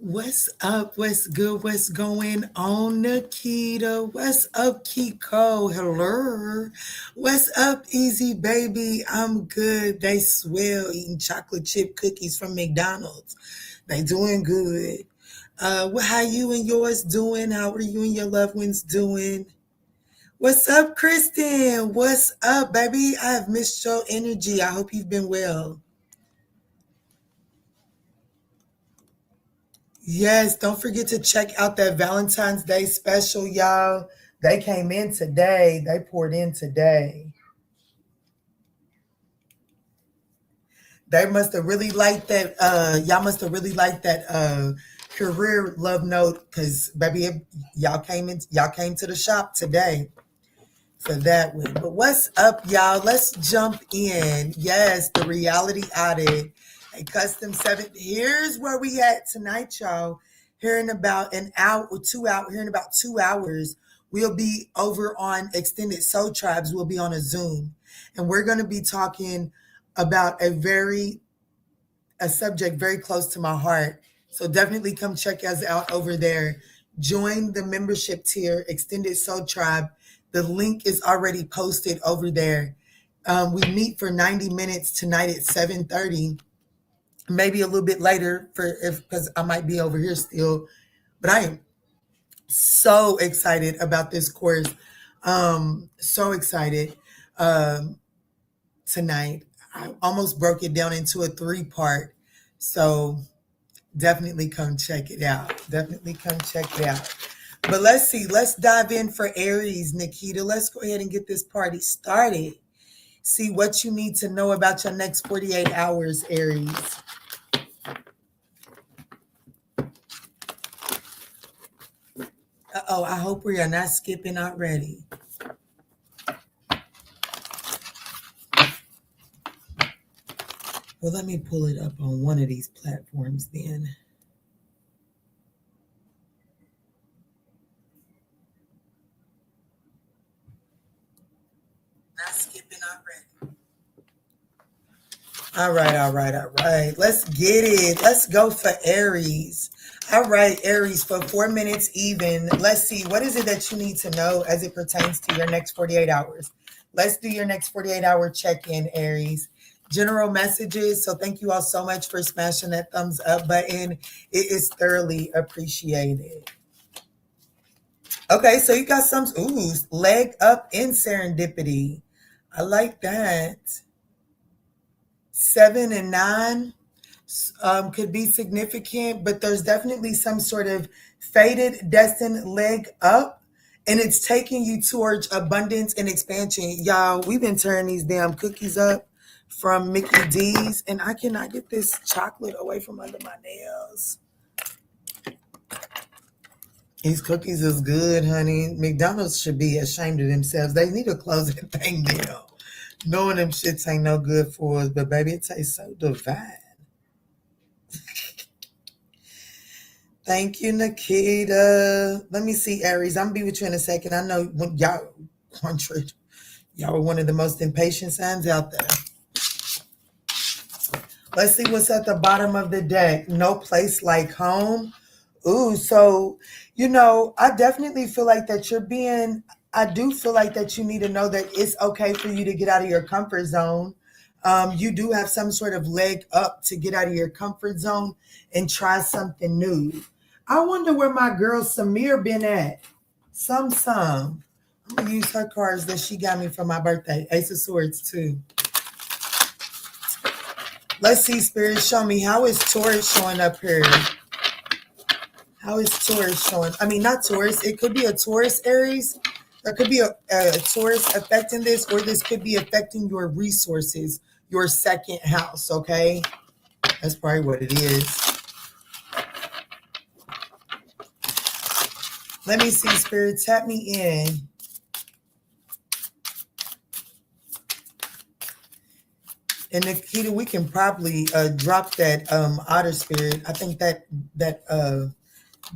What's up? What's good? What's going on, Nikita? What's up, Kiko? Hello. What's up, Easy Baby? I'm good. They swell eating chocolate chip cookies from McDonald's. They doing good. How you and yours doing? How are you and your loved ones doing? What's up, Kristen? What's up, baby? I have missed your energy. I hope you've been well. Yes, don't forget to check out that Valentine's Day special, y'all. They came in today. They poured in today. They must have really liked that. Y'all must have really liked that career love note because baby, y'all came to the shop today for that one. But what's up, y'all? Let's jump in. Yes, the reality audit. A custom seven. Here's where we at tonight, y'all. Here in about an hour or 2 hours, here in about 2 hours, we'll be over on Extended Soul Tribes. We'll be on a Zoom. And we're gonna be talking about a subject very close to my heart. So definitely come check us out over there. Join the membership tier, Extended Soul Tribe. The link is already posted over there. We meet for 90 minutes tonight at 7:30, maybe a little bit later because I might be over here still. But I am so excited about this course. So excited tonight. I almost broke it down into a 3-part. So definitely come check it out. Definitely come check it out. But let's see. Let's dive in for Aries, Nikita. Let's go ahead and get this party started. See what you need to know about your next 48 hours, Aries. Uh-oh, I hope we are not skipping already. Well, let me pull it up on one of these platforms then. Not skipping already. All right, all right, all right. Let's get it. Let's go for Aries. All right, Aries, for 4 minutes even. Let's see. What is it that you need to know as it pertains to your next 48 hours? Let's do your next 48-hour check-in, Aries. General messages. So thank you all so much for smashing that thumbs up button. It is thoroughly appreciated. Okay, so you got some, leg up in serendipity. I like that. 7 and 9 could be significant, but there's definitely some sort of fated, destined leg up, and it's taking you towards abundance and expansion. Y'all, we've been tearing these damn cookies up from Mickey D's, and I cannot get this chocolate away from under my nails. These cookies is good, honey. McDonald's should be ashamed of themselves. They need to close that thing down. Knowing them shits ain't no good for us, but baby, it tastes so divine. Thank you, Nikita. Let me see, Aries. I'm gonna be with you in a second. I know when y'all are one of the most impatient signs out there. Let's see what's at the bottom of the deck. No place like home. Ooh, so I definitely feel like that I do feel like that you need to know that it's okay for you to get out of your comfort zone. You do have some sort of leg up to get out of your comfort zone and try something new. I wonder where my girl Samir been at. Some. I'm gonna use her cards that she got me for my birthday. Ace of Swords too. Let's see, Spirit, show me how is Taurus showing up here. How is Taurus showing? I mean, not Taurus. It could be a Taurus, Aries. There could be a Taurus affecting this, or this could be affecting your resources, your second house, okay? That's probably what it is. Let me see, Spirit. Tap me in. And Nikita, we can probably drop that otter spirit. I think that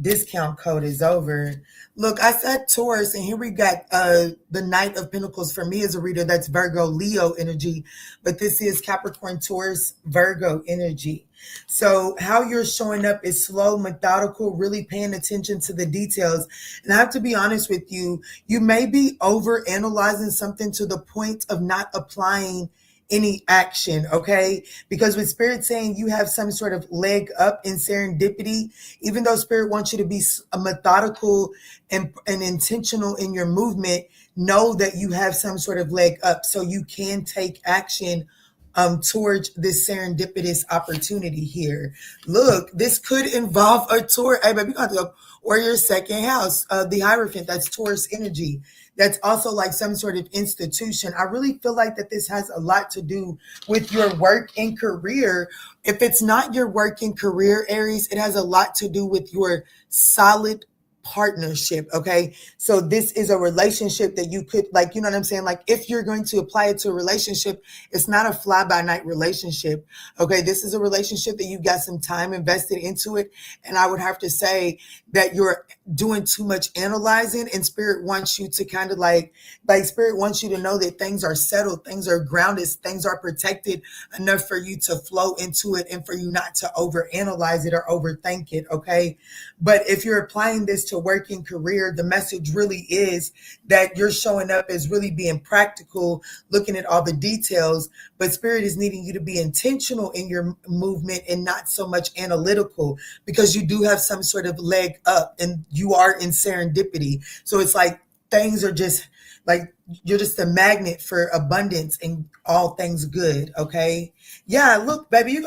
discount code is over. Look, I said Taurus, and here we got the Knight of Pentacles. For me as a reader, that's Virgo, Leo energy, but this is Capricorn, Taurus, Virgo energy. So how you're showing up is slow, methodical, really paying attention to the details. And I have to be honest with you, you may be over analyzing something to the point of not applying any action, okay? Because with Spirit saying you have some sort of leg up in serendipity, even though Spirit wants you to be methodical and intentional in your movement, know that you have some sort of leg up so you can take action towards this serendipitous opportunity here. Look, this could involve a tour. Hey, baby, you got to go. Or your second house, the Hierophant, that's Taurus energy. That's also like some sort of institution. I really feel like that this has a lot to do with your work and career. If it's not your work and career, Aries, it has a lot to do with your solid partnership. Okay. So this is a relationship that you could, like, you know what I'm saying? Like, if you're going to apply it to a relationship, it's not a fly by night relationship. Okay. This is a relationship that you got some time invested into it. And I would have to say that you're doing too much analyzing, and Spirit wants you to kind of like Spirit wants you to know that things are settled, things are grounded, things are protected enough for you to flow into it and for you not to overanalyze it or overthink it. Okay. But if you're applying this to work and career, the message really is that you're showing up as really being practical, looking at all the details, but Spirit is needing you to be intentional in your movement and not so much analytical, because you do have some sort of leg up and you are in serendipity. So it's like things are just like, you're just a magnet for abundance and all things good. Okay. Yeah. Look, baby,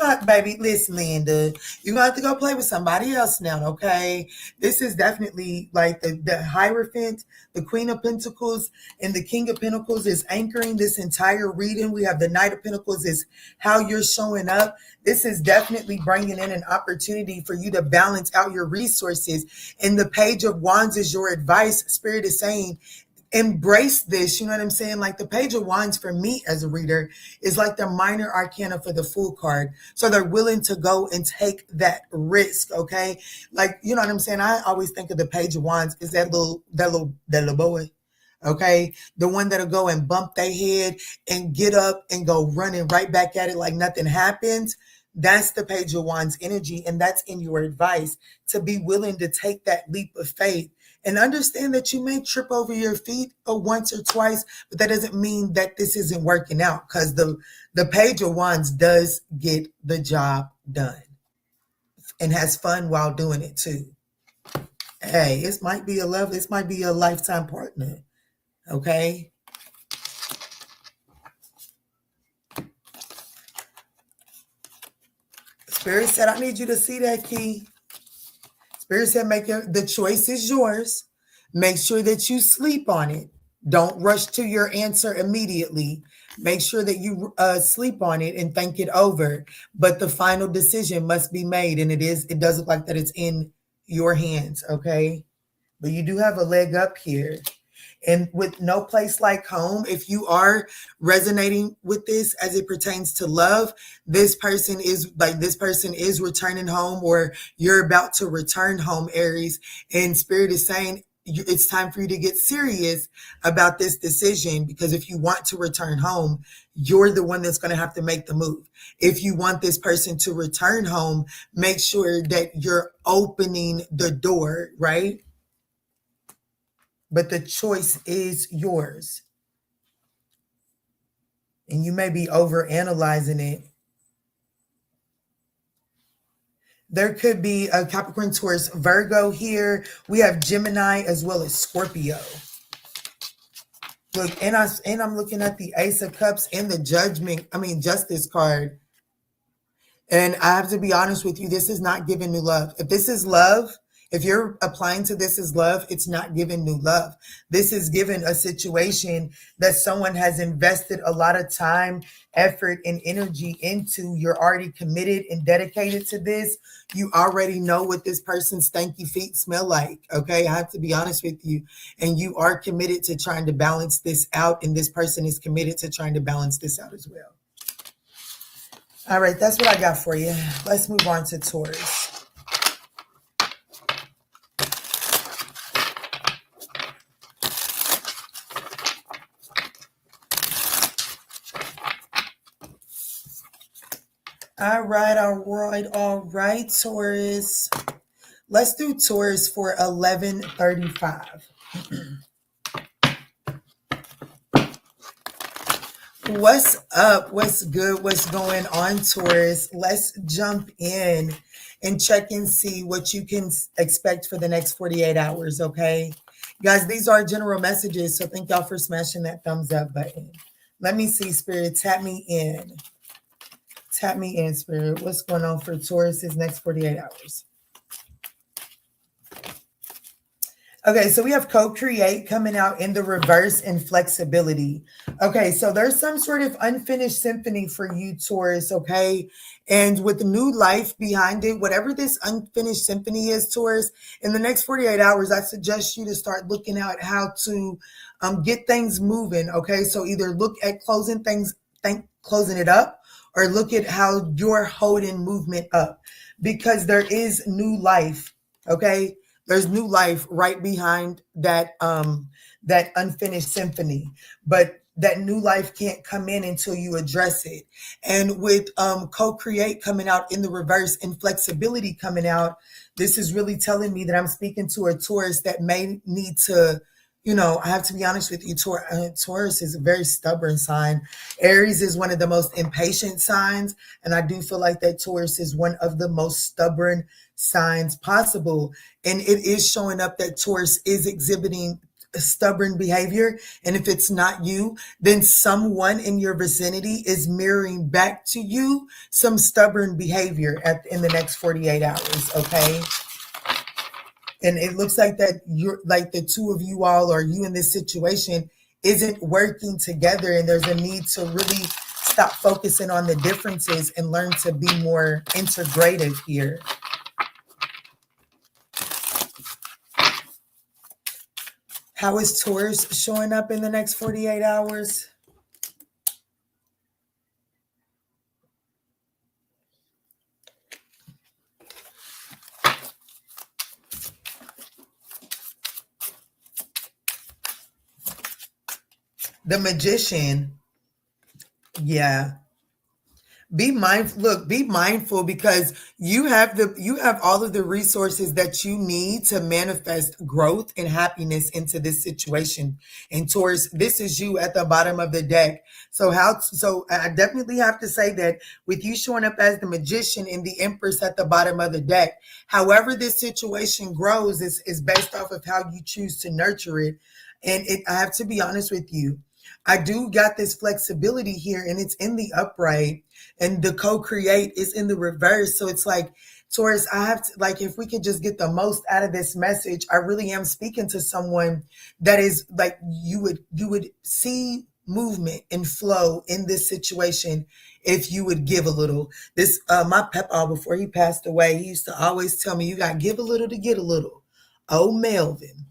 listen, Linda, you're going to have to go play with somebody else now. Okay. This is definitely like the Hierophant, the Queen of Pentacles, and the King of Pentacles is anchoring this entire reading. We have the Knight of Pentacles is how you're showing up. This is definitely bringing in an opportunity for you to balance out your resources. And the Page of Wands is your advice. Spirit is saying, embrace this. You know what I'm saying? Like the Page of Wands for me as a reader is like the minor arcana for the Fool card. So they're willing to go and take that risk. Okay. Like, you know what I'm saying? I always think of the Page of Wands is that little boy. Okay. The one that'll go and bump their head and get up and go running right back at it like nothing happens. That's the Page of Wands energy. And that's in your advice, to be willing to take that leap of faith and understand that you may trip over your feet once or twice, but that doesn't mean that this isn't working out, because the Page of Wands does get the job done and has fun while doing it too. Hey, this might be a lifetime partner. Okay. Spirit said, I need you to see that, Key. Spirit said, the choice is yours. Make sure that you sleep on it. Don't rush to your answer immediately. Make sure that you sleep on it and think it over. But the final decision must be made. And it does look like that it's in your hands. Okay. But you do have a leg up here. And with no place like home, if you are resonating with this as it pertains to love, this person is returning home, or you're about to return home, Aries. And Spirit is saying it's time for you to get serious about this decision, because if you want to return home, you're the one that's going to have to make the move. If you want this person to return home, make sure that you're opening the door, right? But the choice is yours. And you may be over analyzing it. There could be a Capricorn, Taurus, Virgo here. We have Gemini as well as Scorpio. Look, and I'm looking at the Ace of Cups and the Justice card. And I have to be honest with you, this is not giving new love. If this is love, if you're applying to this as love, it's not giving new love. This is giving a situation that someone has invested a lot of time, effort, and energy into. You're already committed and dedicated to this. You already know what this person's stanky feet smell like. Okay, I have to be honest with you. And you are committed to trying to balance this out. And this person is committed to trying to balance this out as well. All right, that's what I got for you. Let's move on to Taurus. All right, all right, all right, Taurus. Let's do Taurus for 1135. What's up? What's good? What's going on, Taurus? Let's jump in and check and see what you can expect for the next 48 hours, okay? Guys, these are general messages, so thank y'all for smashing that thumbs up button. Let me see, Spirit. Tap me in. Tap me in, Spirit. What's going on for Taurus's next 48 hours? Okay, so we have co-create coming out in the reverse and flexibility. Okay, so there's some sort of unfinished symphony for you, Taurus, okay? And with new life behind it, whatever this unfinished symphony is, Taurus, in the next 48 hours, I suggest you to start looking at how to get things moving, okay? So either look at closing it up, or look at how you're holding movement up, because there is new life, okay? There's new life right behind that that unfinished symphony, but that new life can't come in until you address it. And with co-create coming out in the reverse and flexibility coming out, this is really telling me that I'm speaking to a Taurus that may need to, I have to be honest with you, Taurus is a very stubborn sign. Aries is one of the most impatient signs, and I do feel like that Taurus is one of the most stubborn signs possible. And it is showing up that Taurus is exhibiting a stubborn behavior. And if it's not you, then someone in your vicinity is mirroring back to you some stubborn behavior in the next 48 hours, okay? And it looks like that you're like the two of you all, or you in this situation, isn't working together, and there's a need to really stop focusing on the differences and learn to be more integrative here. How is Taurus showing up in the next 48 hours? The Magician. Yeah. Be mindful. Look, be mindful, because you have all of the resources that you need to manifest growth and happiness into this situation. And Taurus, this is you at the bottom of the deck. So I definitely have to say that with you showing up as the Magician and the Empress at the bottom of the deck, however this situation grows is based off of how you choose to nurture it. And I have to be honest with you, I do got this flexibility here, and it's in the upright, and the co-create is in the reverse. So it's like, Taurus, I have to, like, if we could just get the most out of this message, I really am speaking to someone that is like, you would see movement and flow in this situation if you would give a little. This my Papa, before he passed away, he used to always tell me, you got to give a little to get a little. Oh, Melvin.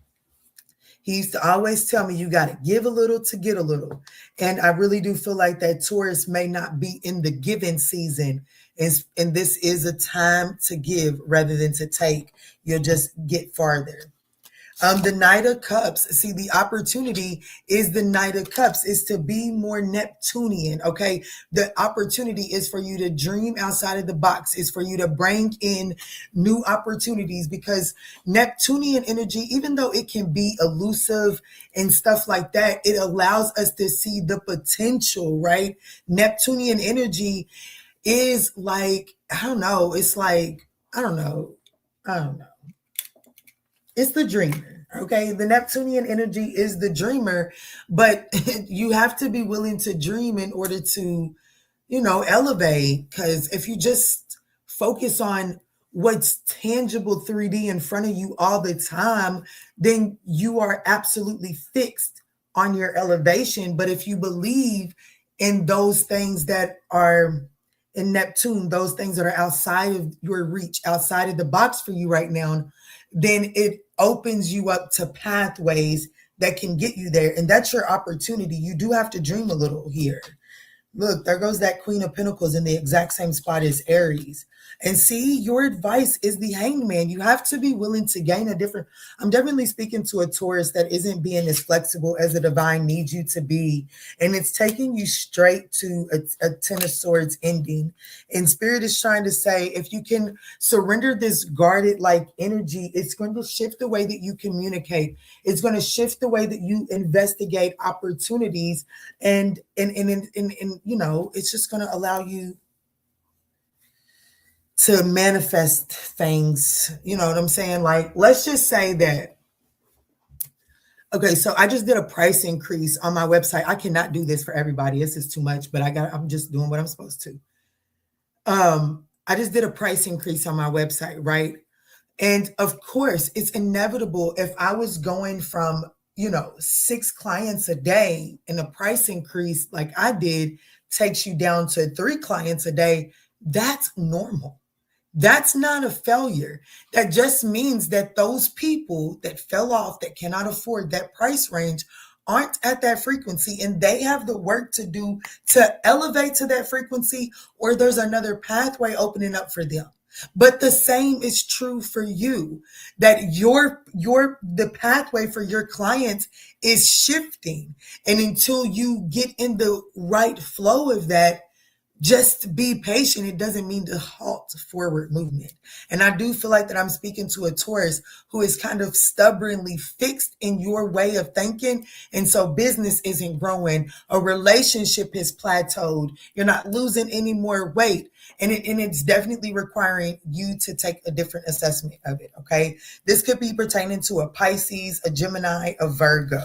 He used to always tell me, you got to give a little to get a little. And I really do feel like that Taurus may not be in the giving season. And this is a time to give rather than to take. You'll just get farther. The Knight of Cups. See, the opportunity is the Knight of Cups is to be more Neptunian, okay? The opportunity is for you to dream outside of the box, is for you to bring in new opportunities, because Neptunian energy, even though it can be elusive and stuff like that, it allows us to see the potential, right? Neptunian energy is like, I don't know. It's like, I don't know. It's the dreamer, okay? The Neptunian energy is the dreamer, but you have to be willing to dream in order to, elevate. Because if you just focus on what's tangible 3D in front of you all the time, then you are absolutely fixed on your elevation. But if you believe in those things that are in Neptune, those things that are outside of your reach, outside of the box for you right now, then it opens you up to pathways that can get you there. And that's your opportunity. You do have to dream a little here. Look, there goes that Queen of Pentacles in the exact same spot as Aries. And see, your advice is the hangman. You have to be willing to gain a different. I'm definitely speaking to a Taurus that isn't being as flexible as the divine needs you to be. And it's taking you straight to a Ten of Swords ending. And Spirit is trying to say, if you can surrender this guarded like energy, it's going to shift the way that you communicate. It's going to shift the way that you investigate opportunities. And you know, it's just going to allow you to manifest things. You know what I'm saying? Like, let's just say that, okay, so I just did a price increase on my website. I cannot do this for everybody. This is too much, but I'm just doing what I'm supposed to. I just did a price increase on my website, right? And of course, it's inevitable if I was going from, 6 clients a day and a price increase like I did takes you down to 3 clients a day. That's normal. That's not a failure. That just means that those people that fell off, that cannot afford that price range, aren't at that frequency, and they have the work to do to elevate to that frequency, or there's another pathway opening up for them. But the same is true for you, that the pathway for your clients is shifting. And until you get in the right flow of that, just be patient. It doesn't mean to halt forward movement. And I do feel like that I'm speaking to a Taurus who is kind of stubbornly fixed in your way of thinking. And so business isn't growing. A relationship has plateaued. You're not losing any more weight. And it's definitely requiring you to take a different assessment of it. Okay. This could be pertaining to a Pisces, a Gemini, a Virgo.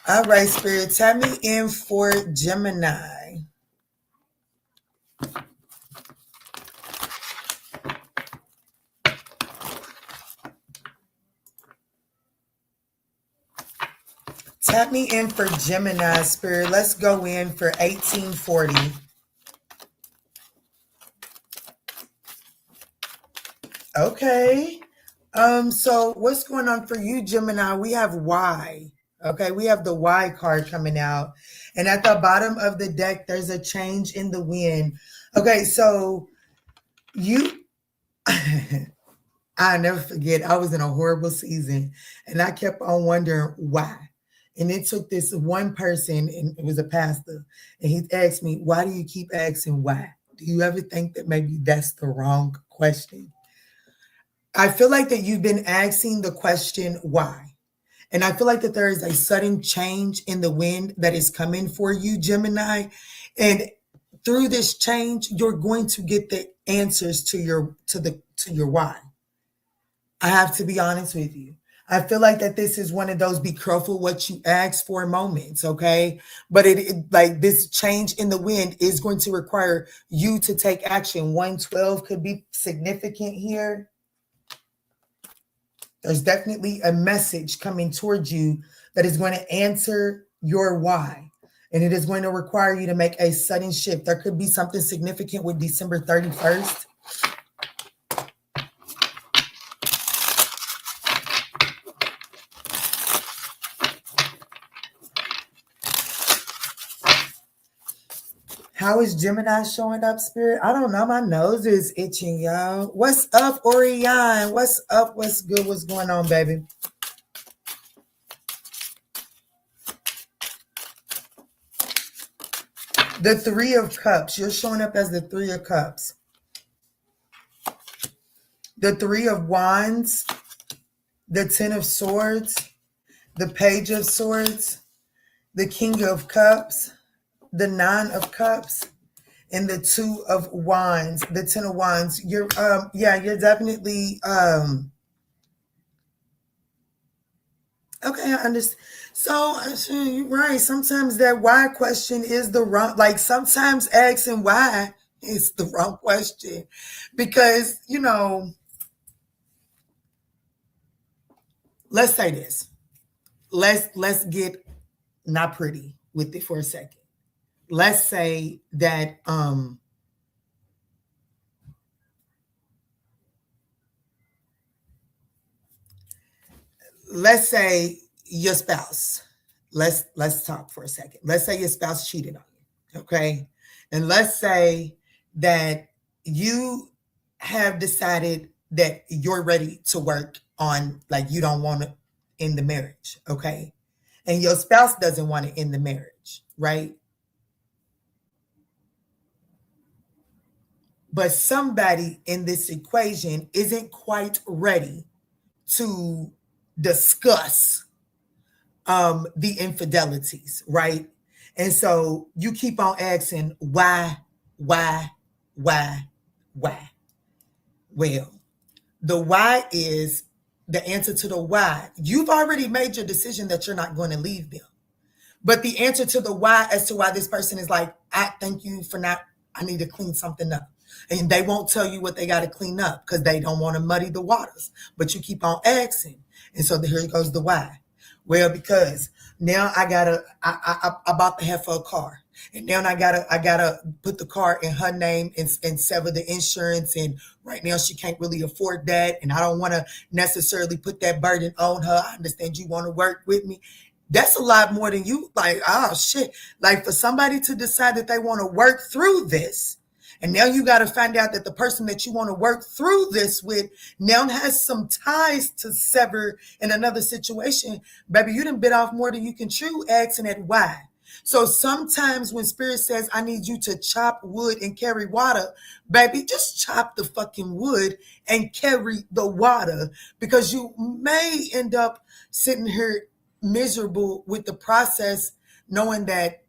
All right, Spirit, tap me in for Gemini. Tap me in for Gemini, Spirit. Let's go in for 1840. Okay. So what's going on for you, Gemini? We have Y. Okay, we have the Y card coming out. And at the bottom of the deck, there's a change in the wind. Okay, so you I never forget, I was in a horrible season and I kept on wondering why. And it took this one person, and it was a pastor, and he asked me, why do you keep asking why? Do you ever think that maybe that's the wrong question? I feel like that you've been asking the question why. And I feel like that there is a sudden change in the wind that is coming for you, Gemini. And through this change, you're going to get the answers to your why. I have to be honest with you. I feel like that this is one of those be careful what you ask for moments, okay? But it like this change in the wind is going to require you to take action. 112 could be significant here. There's definitely a message coming towards you that is going to answer your why. And it is going to require you to make a sudden shift. There could be something significant with December 31st. How is Gemini showing up, Spirit? I don't know. My nose is itching, y'all. What's up, Orion? What's up? What's good? What's going on, baby? The Three of Cups. You're showing up as the Three of Cups. The Three of Wands. The Ten of Swords. The Page of Swords. The King of Cups. The Nine of Cups. And the Two of Wands. The Ten of Wands. You're you're definitely okay, I understand. So you're right. Sometimes that why question is the wrong, like sometimes asking why is the wrong question. Because, let's say this. Let's get not pretty with it for a second. Let's say that let's say your spouse, let's talk for a second. Let's say your spouse cheated on you, okay? And let's say that you have decided that you're ready to work on, like, you don't want to end the marriage, okay? And your spouse doesn't want to end the marriage, right? But somebody in this equation isn't quite ready to discuss the infidelities, right? And so you keep on asking why, why, why? Well, the why is the answer to the why. You've already made your decision that you're not going to leave them. But the answer to the why as to why this person is like, I thank you for not, I need to clean something up. And they won't tell you what they got to clean up because they don't want to muddy the waters. But you keep on asking. And so here goes the why. Well, because now I bought the heifer a car. And now I gotta put the car in her name and sever the insurance. And right now she can't really afford that. And I don't want to necessarily put that burden on her. I understand you want to work with me. That's a lot more than you like, oh shit. Like, for somebody to decide that they want to work through this. And now you got to find out that the person that you want to work through this with now has some ties to sever in another situation. Baby, you done bit off more than you can chew, asking that why. So sometimes when spirit says, I need you to chop wood and carry water, baby, just chop the fucking wood and carry the water, because you may end up sitting here miserable with the process, knowing that,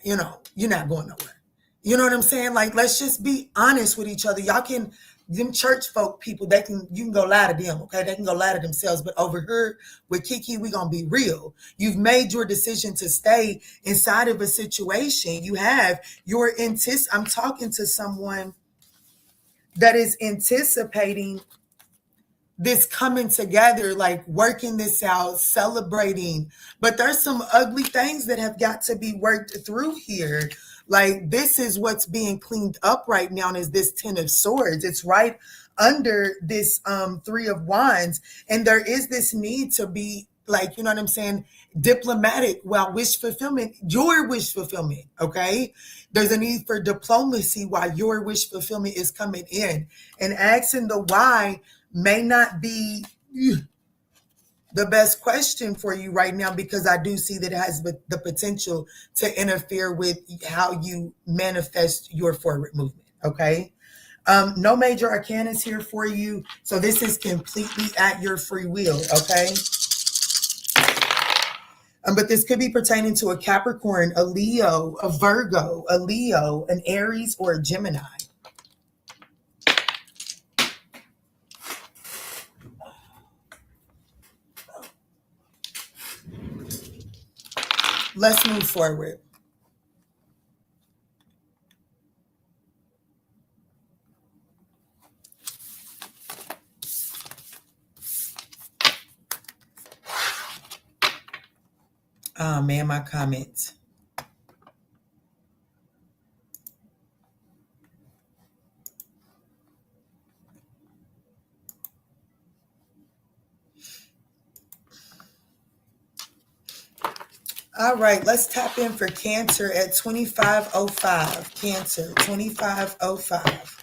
you're not going nowhere. You know what I'm saying? Like, let's just be honest with each other. Y'all can, them church folk people, you can go lie to them, okay? They can go lie to themselves. But over here with Kiki, we gonna be real. You've made your decision to stay inside of a situation. I'm talking to someone that is anticipating this coming together, like working this out, celebrating. But there's some ugly things that have got to be worked through here. Like, this is what's being cleaned up right now, is this 10 of Swords. It's right under this 3 of Wands. And there is this need to be, like, you know what I'm saying, diplomatic while your wish fulfillment, okay? There's a need for diplomacy while your wish fulfillment is coming in. And asking the why may not be the best question for you right now, because I do see that it has the potential to interfere with how you manifest your forward movement, okay? No major arcanas here for you, so this is completely at your free will, okay? But this could be pertaining to a Capricorn, a Leo, a Virgo, a Leo, an Aries, or a Gemini. Let's move forward. Oh man, my comments. All right, let's tap in for Cancer at 2505. Cancer, 2505.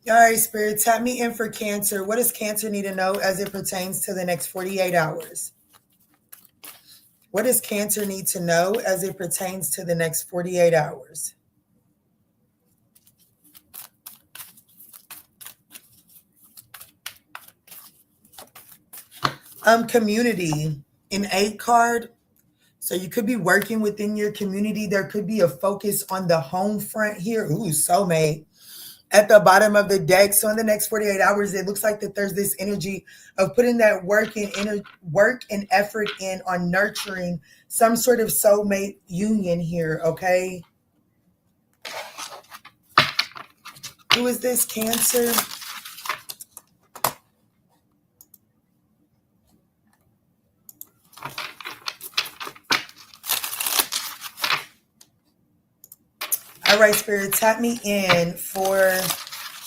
All right, Spirit, tap me in for Cancer. What does Cancer need to know as it pertains to the next 48 hours? What does Cancer need to know as it pertains to the next 48 hours? Community, an 8 card. So you could be working within your community. There could be a focus on the home front here. Ooh, soulmate. At the bottom of the deck. So in the next 48 hours, it looks like that there's this energy of putting that work and effort in on nurturing some sort of soulmate union here, okay? Who is this, Cancer? All right, Spirit, tap me in for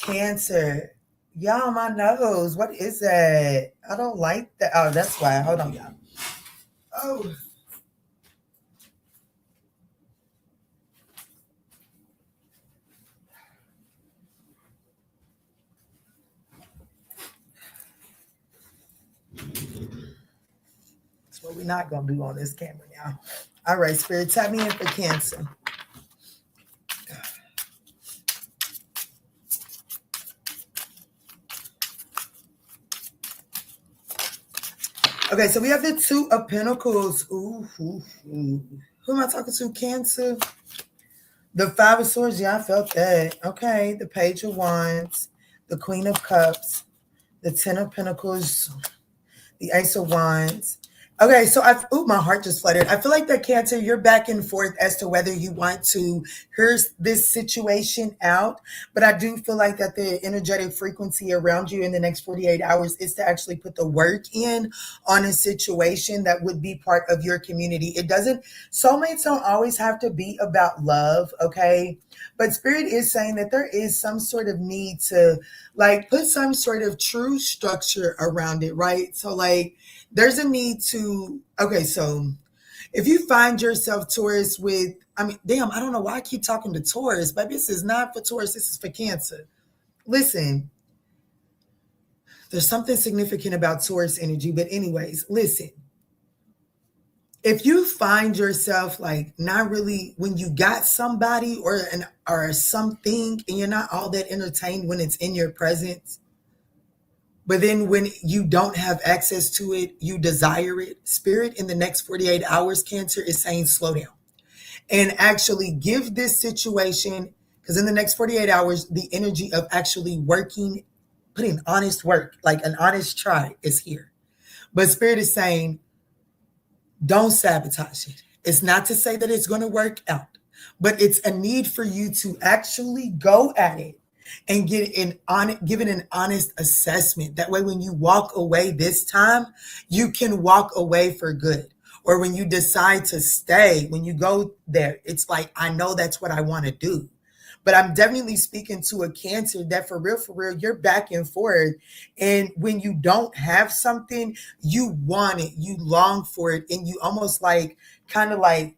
Cancer. Y'all, my nose. What is that? I don't like that. Oh, that's why. Hold on, y'all. Oh. That's what we're not going to do on this camera now. All right, Spirit, tap me in for Cancer. Okay, so we have the Two of Pentacles. Ooh. Who am I talking to? Cancer. The Five of Swords. Yeah, I felt that. Okay, the Page of Wands, the Queen of Cups, the Ten of Pentacles, the Ace of Wands. Okay, so my heart just fluttered. I feel like that, Cancer, you're back and forth as to whether you want to hear this situation out, but I do feel like that the energetic frequency around you in the next 48 hours is to actually put the work in on a situation that would be part of your community. Soulmates don't always have to be about love, okay? But Spirit is saying that there is some sort of need to like put some sort of true structure around it, right? So like there's a need to, okay, so if you find yourself Taurus with, I don't know why I keep talking to Taurus, but this is not for Taurus, this is for Cancer. Listen, there's something significant about Taurus energy, but anyways, listen. If you find yourself like not really, when you got somebody or something and you're not all that entertained when it's in your presence, but then when you don't have access to it, you desire it. Spirit in the next 48 hours, Cancer, is saying slow down and actually give this situation, because in the next 48 hours, the energy of actually working, putting honest work, like an honest try is here. But Spirit is saying, don't sabotage it. It's not to say that it's going to work out, but it's a need for you to actually go at it and give it an honest assessment. That way, when you walk away this time, you can walk away for good. Or when you decide to stay, when you go there, it's like, I know that's what I want to do. But I'm definitely speaking to a Cancer that for real, you're back and forth. And when you don't have something, you want it, you long for it, and you almost like kind of like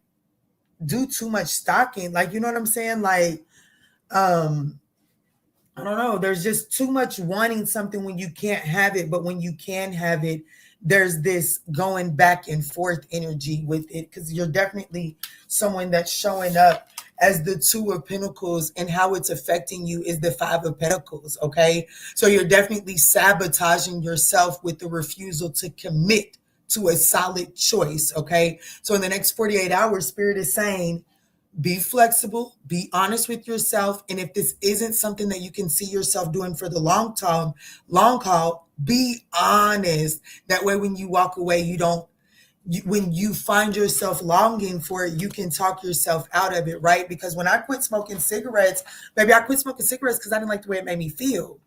do too much stalking. Like, you know what I'm saying? Like, I don't know. There's just too much wanting something when you can't have it. But when you can have it, there's this going back and forth energy with it, because you're definitely someone that's showing up as the Two of Pentacles, and how it's affecting you is the Five of Pentacles, okay? So you're definitely sabotaging yourself with the refusal to commit to a solid choice, okay? So in the next 48 hours, Spirit is saying, be flexible, be honest with yourself. And if this isn't something that you can see yourself doing for the long haul, be honest. That way, when you walk away, when you find yourself longing for it, you can talk yourself out of it, right? Because when I quit smoking cigarettes, baby, I quit smoking cigarettes because I didn't like the way it made me feel.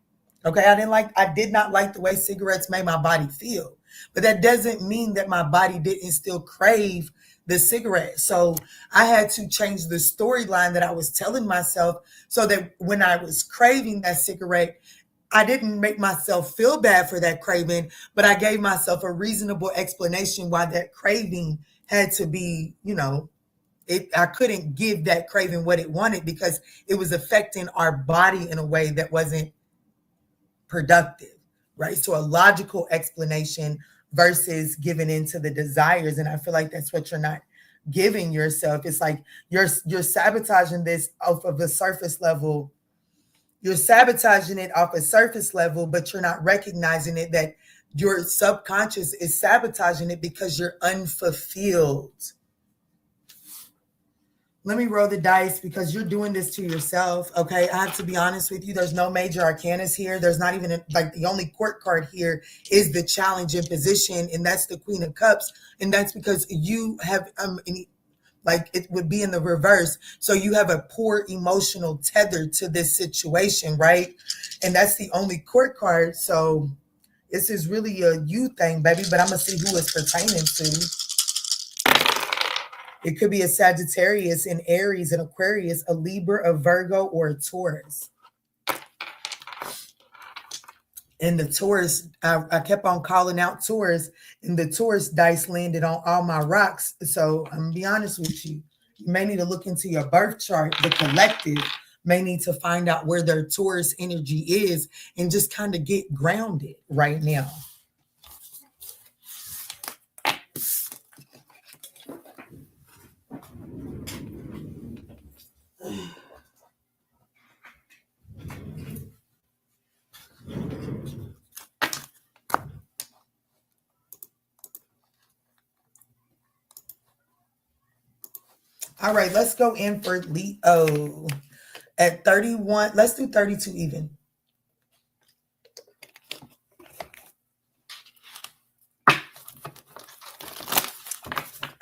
Okay, I did not like the way cigarettes made my body feel. But that doesn't mean that my body didn't still crave the cigarette. So I had to change the storyline that I was telling myself, so that when I was craving that cigarette, I didn't make myself feel bad for that craving, but I gave myself a reasonable explanation why that craving had to be, I couldn't give that craving what it wanted because it was affecting our body in a way that wasn't productive, right? So a logical explanation versus giving into the desires. And I feel like that's what you're not giving yourself. It's like you're sabotaging this off of a surface level. You're sabotaging it off a surface level, but you're not recognizing it, that your subconscious is sabotaging it because you're unfulfilled. Let me roll the dice, because you're doing this to yourself, okay? I have to be honest with you. There's no major arcanas here. There's not even, the only court card here is the challenge in position, and that's the Queen of Cups. And that's because you have, it would be in the reverse. So you have a poor emotional tether to this situation, right? And that's the only court card. So this is really a you thing, baby, but I'm going to see who it's pertaining to. It could be a Sagittarius, an Aries, an Aquarius, a Libra, a Virgo, or a Taurus. And the Taurus, I kept on calling out Taurus, and the Taurus dice landed on all my rocks. So I'm going to be honest with you. You may need to look into your birth chart. The collective may need to find out where their Taurus energy is and just kind of get grounded right now. All right, let's go in for Leo at 31. Let's do 32 even.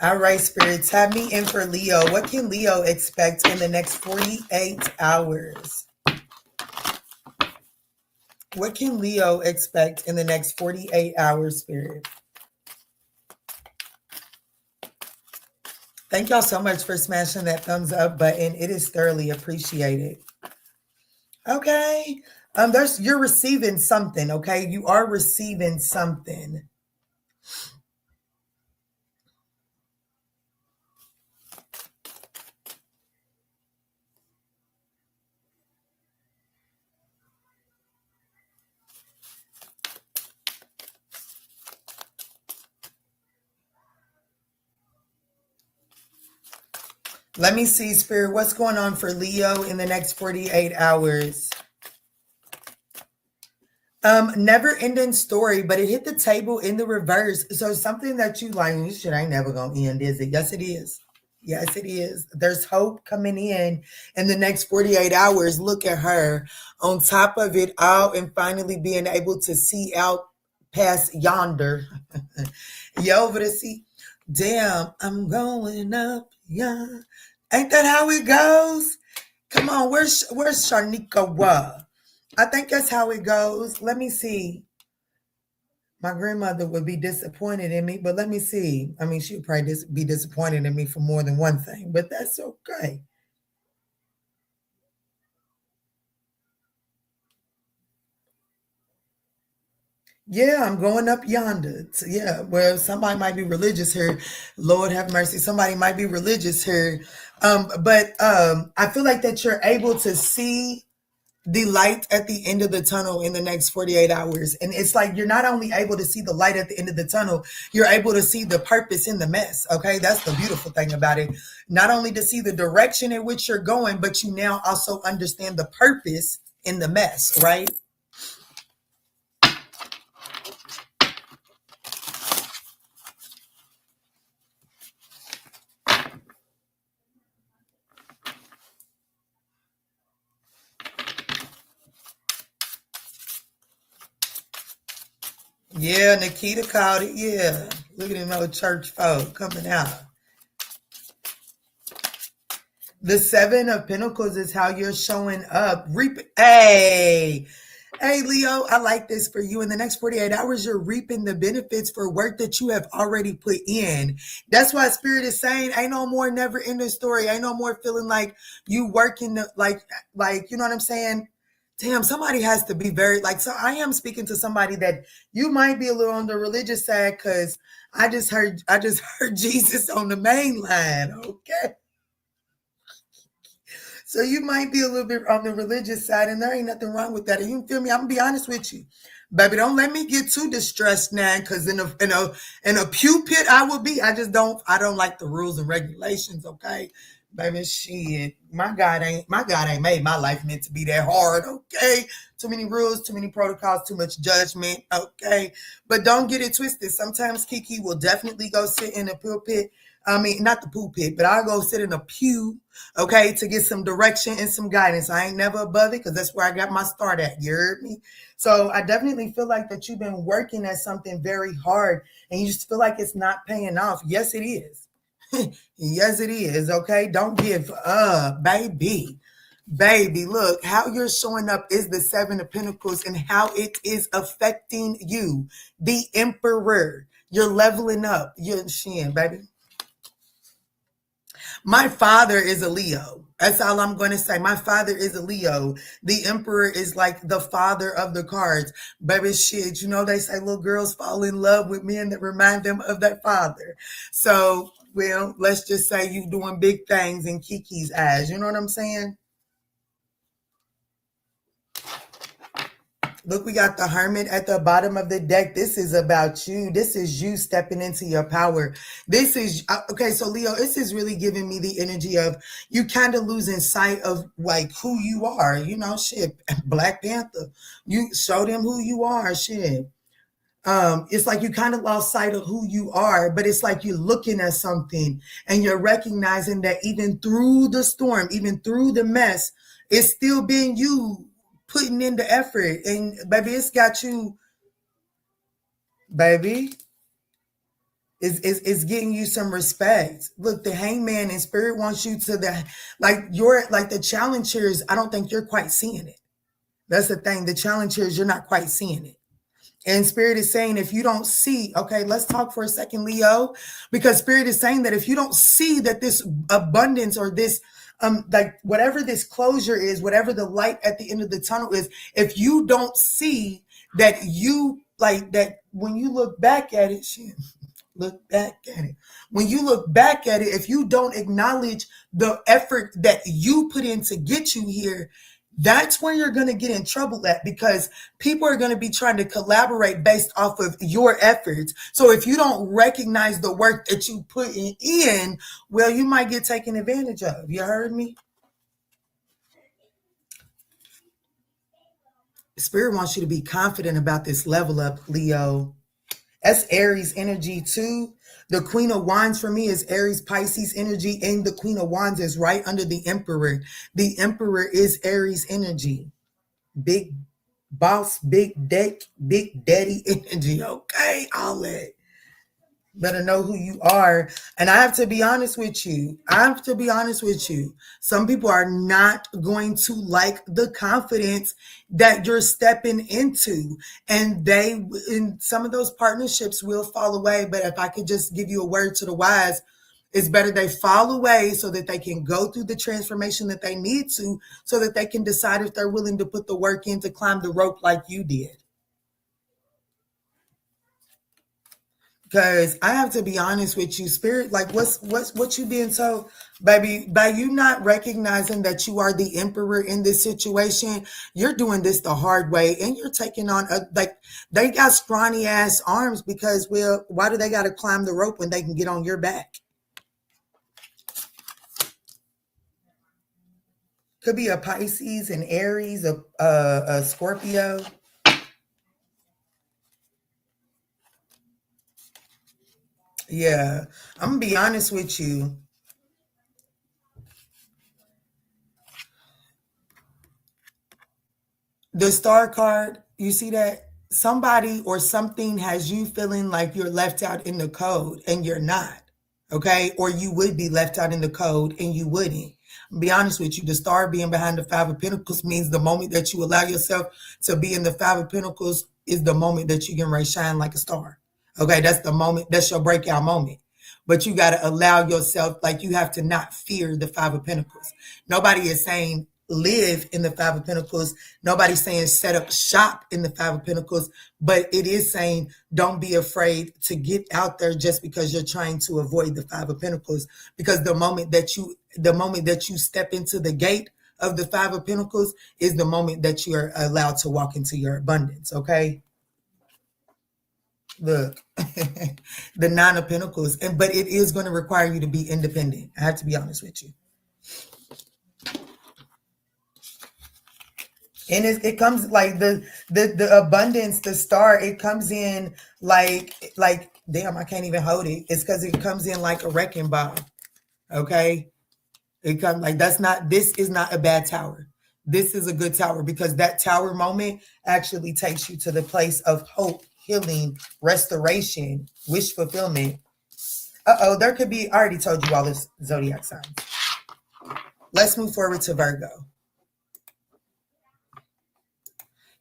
All right, spirits, have me in for Leo. What can Leo expect in the next 48 hours? What can Leo expect in the next 48 hours, spirit? Thank y'all so much for smashing that thumbs up button. It is thoroughly appreciated. Okay. You're receiving something, okay? You are receiving something. Let me see, spirit, what's going on for Leo in the next 48 hours? Never ending story, but it hit the table in the reverse. So something that you like, this shit ain't never gonna end, is it? Yes, it is. Yes, it is. There's hope coming in the next 48 hours. Look at her on top of it all and finally being able to see out past yonder. You over to see? Damn, I'm going up, yeah. Ain't that how it goes? Come on, where's Sharnika? I think that's how it goes. Let me see. My grandmother would be disappointed in me, but let me see. I mean, she would probably be disappointed in me for more than one thing, but that's okay. Yeah, I'm going up yonder. Yeah, well, somebody might be religious here. Lord have mercy. Somebody might be religious here. But I feel like that you're able to see the light at the end of the tunnel in the next 48 hours. And it's like you're not only able to see the light at the end of the tunnel, you're able to see the purpose in the mess. Okay, that's the beautiful thing about it. Not only to see the direction in which you're going, but you now also understand the purpose in the mess, right? Yeah, Nikita called it. Yeah, look at them old church folk coming out. The Seven of Pentacles is how you're showing up. Hey, Leo, I like this for you. In the next 48 hours, you're reaping the benefits for work that you have already put in. That's why Spirit is saying, ain't no more never ending story. Ain't no more feeling like you working like, you know what I'm saying? Damn, somebody has to be very so I am speaking to somebody that you might be a little on the religious side because I just heard Jesus on the main line. Okay. So you might be a little bit on the religious side, and there ain't nothing wrong with that. And you feel me? I'm gonna be honest with you, baby. Don't let me get too distressed now, because in a pew pit I will be. I don't like the rules and regulations. Okay, baby, shit. My God ain't made my life meant to be that hard. Okay, too many rules, too many protocols, too much judgment. Okay, but don't get it twisted. Sometimes Kiki will definitely go sit in a pulpit. I mean, not the pulpit, but I'll go sit in a pew, okay, to get some direction and some guidance. I ain't never above it because that's where I got my start at. You heard me? So I definitely feel like that you've been working at something very hard and you just feel like it's not paying off. Yes, it is. Yes, it is. Okay. Don't give up, baby. Baby, look, how you're showing up is the Seven of Pentacles and how it is affecting you. The Emperor. You're leveling up. You're baby. My father is a Leo. That's all I'm going to say. My father is a Leo. The Emperor is like the father of the cards. Baby, shit, you know, they say little girls fall in love with men that remind them of their father. So, well, let's just say you doing big things in Kiki's eyes. You know what I'm saying? Look, we got the Hermit at the bottom of the deck. This is about you. This is you stepping into your power. This is, okay, so Leo, this is really giving me the energy of you kind of losing sight of like who you are. You know, shit, Black Panther. You show them who you are, shit. It's like you kind of lost sight of who you are, but it's like you're looking at something and you're recognizing that even through the storm, even through the mess, it's still being you putting in the effort. And baby, it's got you, baby. It's getting you some respect. Look, the Hangman in Spirit wants you to the challengers. I don't think you're quite seeing it. That's the thing. The challengers, you're not quite seeing it. And Spirit is saying, if you don't see, okay, let's talk for a second, Leo, because Spirit is saying that if you don't see that this abundance or this, like whatever this closure is, whatever the light at the end of the tunnel is, if you don't see that you like that, when you look back at it, shit, look back at it. When you look back at it, if you don't acknowledge the effort that you put in to get you here, that's when you're going to get in trouble at, because people are going to be trying to collaborate based off of your efforts. So if you don't recognize the work that you put in, well, you might get taken advantage of. You heard me? Spirit wants you to be confident about this level up, Leo. That's Aries energy too. The Queen of Wands for me is Aries Pisces energy, and the Queen of Wands is right under the Emperor. The Emperor is Aries energy. Big boss, big deck, big daddy energy. Okay, all that. Better know who you are. And I have to be honest with you. Some people are not going to like the confidence that you're stepping into. And some of those partnerships will fall away. But if I could just give you a word to the wise, it's better they fall away so that they can go through the transformation that they need to, so that they can decide if they're willing to put the work in to climb the rope like you did. Because I have to be honest with you, Spirit, like what you being told, baby, by you not recognizing that you are the Emperor in this situation, you're doing this the hard way, and you're taking on like they got scrawny ass arms, because, well, why do they got to climb the rope when they can get on your back? Could be a Pisces, an Aries, a Scorpio. Yeah, I'm gonna be honest with you. The star card, you see that? Somebody or something has you feeling like you're left out in the code, and you're not. Okay? Or you would be left out in the code and you wouldn't. Be honest with you, the star being behind the Five of Pentacles means the moment that you allow yourself to be in the Five of Pentacles is the moment that you can shine like a star. Okay, that's the moment, that's your breakout moment. But you got to allow yourself, like, you have to not fear the Five of Pentacles. Nobody is saying live in the Five of Pentacles. Nobody's saying set up shop in the Five of Pentacles, but it is saying don't be afraid to get out there just because you're trying to avoid the Five of Pentacles. Because the moment that you step into the gate of the Five of Pentacles is the moment that you are allowed to walk into your abundance. Okay. Look, the Nine of Pentacles, but it is going to require you to be independent. I have to be honest with you. And it comes like the abundance, the star, it comes in like damn, I can't even hold it. It's because it comes in like a wrecking ball. Okay. It comes like this is not a bad tower. This is a good tower, because that tower moment actually takes you to the place of hope, healing, restoration, wish fulfillment. There could be, I already told you all this zodiac signs. Let's move forward to Virgo.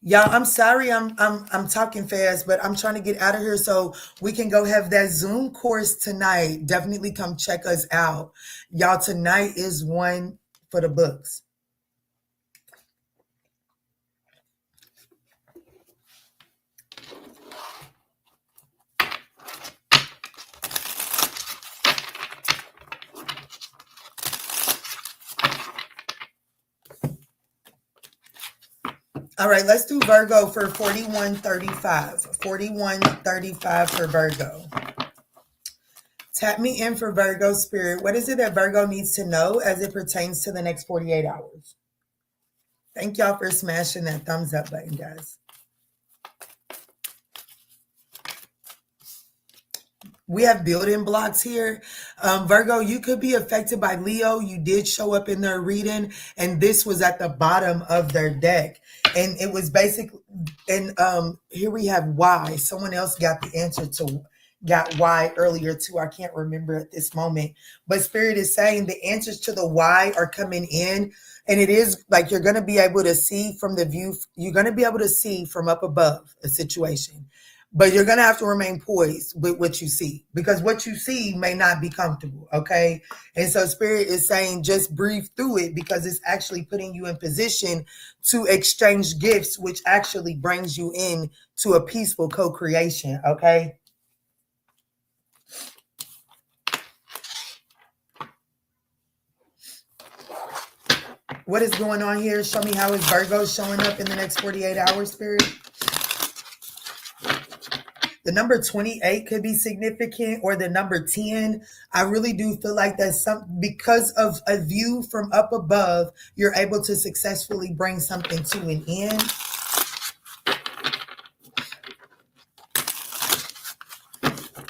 Y'all, I'm sorry I'm talking fast, but I'm trying to get out of here so we can go have that Zoom course tonight. Definitely come check us out. Y'all, tonight is one for the books. All right, let's do Virgo for 4135. 4135 for Virgo. Tap me in for Virgo spirit. What is it that Virgo needs to know as it pertains to the next 48 hours? Thank y'all for smashing that thumbs up button, guys. We have building blocks here. Virgo, you could be affected by Leo. You did show up in their reading, and this was at the bottom of their deck. And it was basically, and here we have why. Someone else got the answer to got why earlier too. I can't remember at this moment. But Spirit is saying the answers to the why are coming in. And it is like you're going to be able to see from the view, you're going to be able to see from up above a situation. But you're going to have to remain poised with what you see, because what you see may not be comfortable. Okay. And so Spirit is saying just breathe through it, because it's actually putting you in position to exchange gifts, which actually brings you in to a peaceful co-creation. Okay. What is going on here? Show me how is Virgo showing up in the next 48 hours, Spirit? The number 28 could be significant, or the number 10. I really do feel like that's because of a view from up above, you're able to successfully bring something to an end.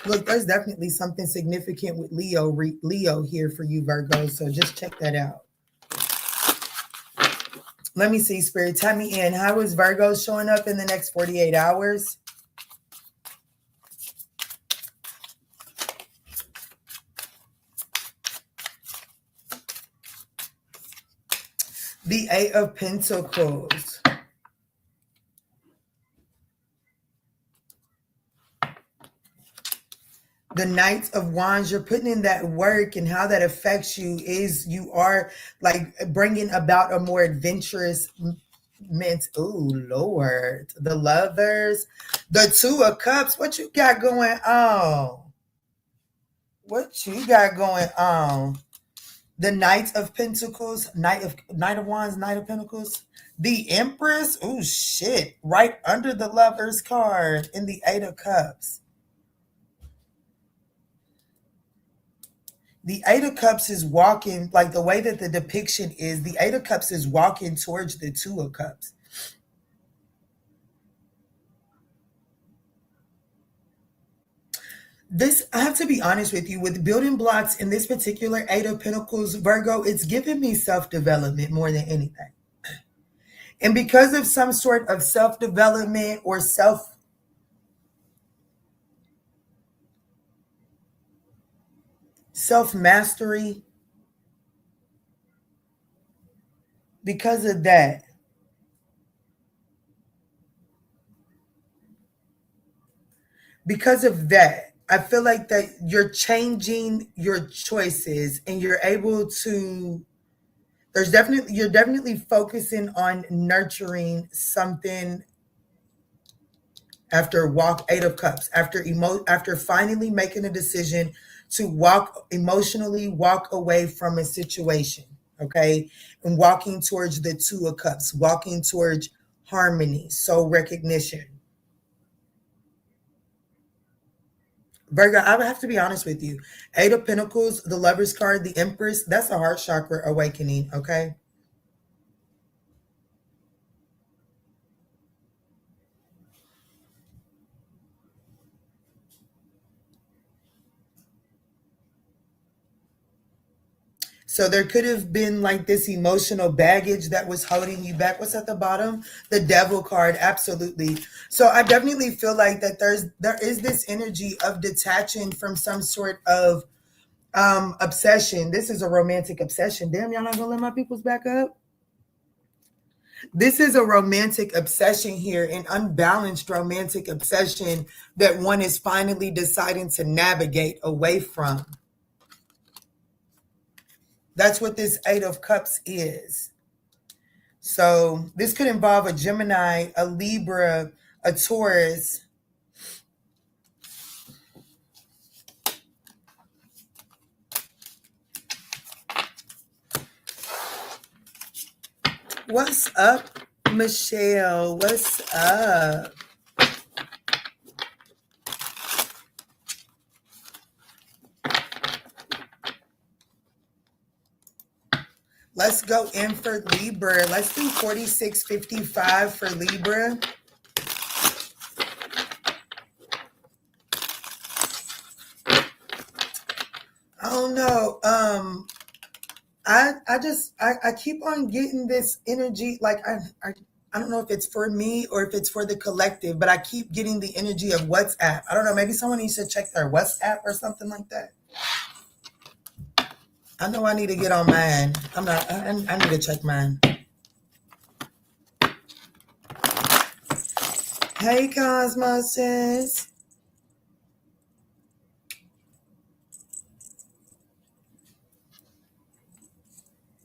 Look, there's definitely something significant with Leo here for you, Virgo. So just check that out. Let me see, Spirit. Tell me in. How is Virgo showing up in the next 48 hours? The Eight of Pentacles. The Knight of Wands. You're putting in that work, and how that affects you is you are like bringing about a more adventurous oh Lord. The Lovers. The Two of Cups. What you got going on? What you got going on? The Knight of Pentacles, Knight of Wands, Knight of Pentacles. The Empress. Oh shit. Right under the Lovers card in the Eight of Cups. The Eight of Cups is walking, like the way that the depiction is, the Eight of Cups is walking towards the Two of Cups. This, I have to be honest with you, with building blocks in this particular Eight of Pentacles, Virgo, it's giving me self-development more than anything. And because of some sort of self-development or self-mastery, because of that, I feel like that you're changing your choices, and you're able to, you're definitely focusing on nurturing something after Eight of Cups, after finally making a decision to emotionally walk away from a situation, okay? And walking towards the Two of Cups, walking towards harmony, soul recognition. Virgo, I would have to be honest with you. Eight of Pentacles, the Lover's card, the Empress, that's a heart chakra awakening, okay? So there could have been like this emotional baggage that was holding you back. What's at the bottom? The Devil card, absolutely. So I definitely feel like that there is this energy of detaching from some sort of obsession. This is a romantic obsession. Damn, y'all not gonna let my peoples back up? This is a romantic obsession here, an unbalanced romantic obsession that one is finally deciding to navigate away from. That's what this Eight of Cups is. So this could involve a Gemini, a Libra, a Taurus. What's up, Michelle? What's up? Let's go in for Libra. Let's do 4655 for Libra. I don't know. I keep on getting this energy. Like I don't know if it's for me or if it's for the collective, but I keep getting the energy of WhatsApp. I don't know. Maybe someone needs to check their WhatsApp or something like that. I know I need to get on mine. I need to check mine. Hey, Cosmoses.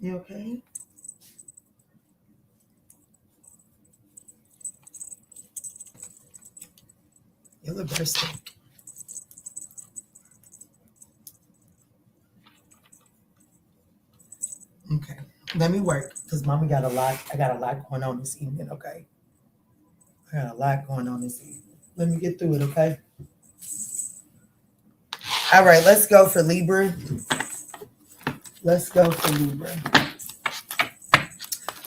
You okay? You look thirsty. Okay. Let me work because Mommy got a lot. I got a lot going on this evening, okay? I got a lot going on this evening. Let me get through it, okay? All right, let's go for Libra. Let's go for Libra.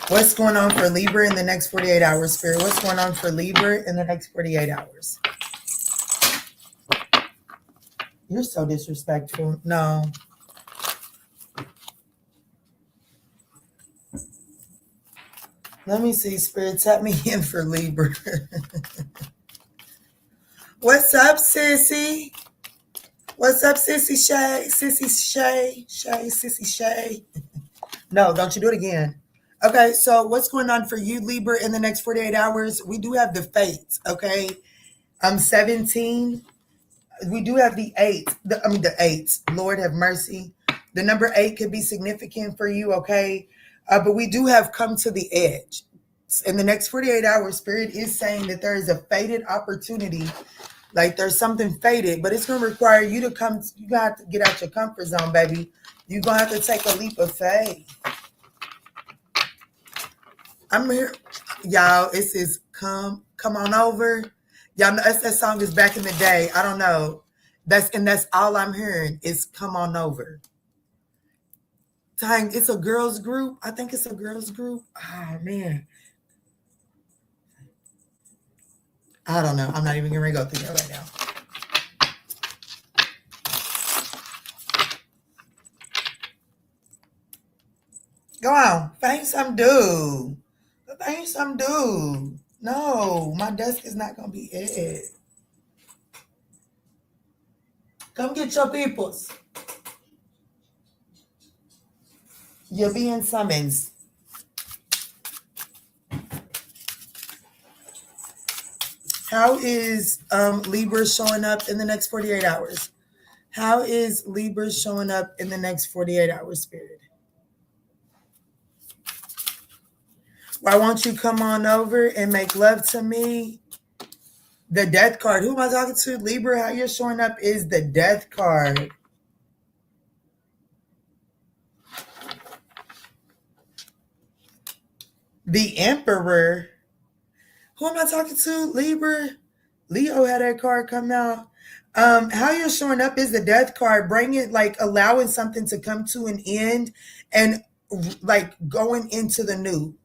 What's going on for Libra in the next 48 hours, Spirit? What's going on for Libra in the next 48 hours? You're so disrespectful. No. Let me see, Spirit. Tap me in for Libra. What's up, Sissy? What's up, Sissy Shay? Sissy Shay? Sissy Shay? No, don't you do it again. Okay, so what's going on for you, Libra, in the next 48 hours? We do have the fates, okay? I'm 17. We do have the 8. The 8. Lord have mercy. The number 8 could be significant for you, okay? But we do have come to the edge. In the next 48 hours, Spirit is saying that there is a fated opportunity. Like there's something fated, but it's going to require you to come. You got to get out your comfort zone, baby. You're going to have to take a leap of faith. I'm here. Y'all, it says come on over. Y'all know that song is back in the day. I don't know. That's all I'm hearing is come on over. Dang, it's a girls group. I think it's a girls group. Oh man. I don't know. I'm not even gonna go through that right now. Go on. Find some dude. Find some dude. No, my desk is not gonna be it. Come get your peoples. You're being summoned. How is Libra showing up in the next 48 hours? How is Libra showing up in the next 48 hours, Spirit? Why won't you come on over and make love to me? The death card. Who am I talking to? Libra, how you're showing up is the death card. The Emperor. Who am I talking to? Libra. Leo had that card come out. How you're showing up is the death card. Bring it like allowing something to come to an end and like going into the new.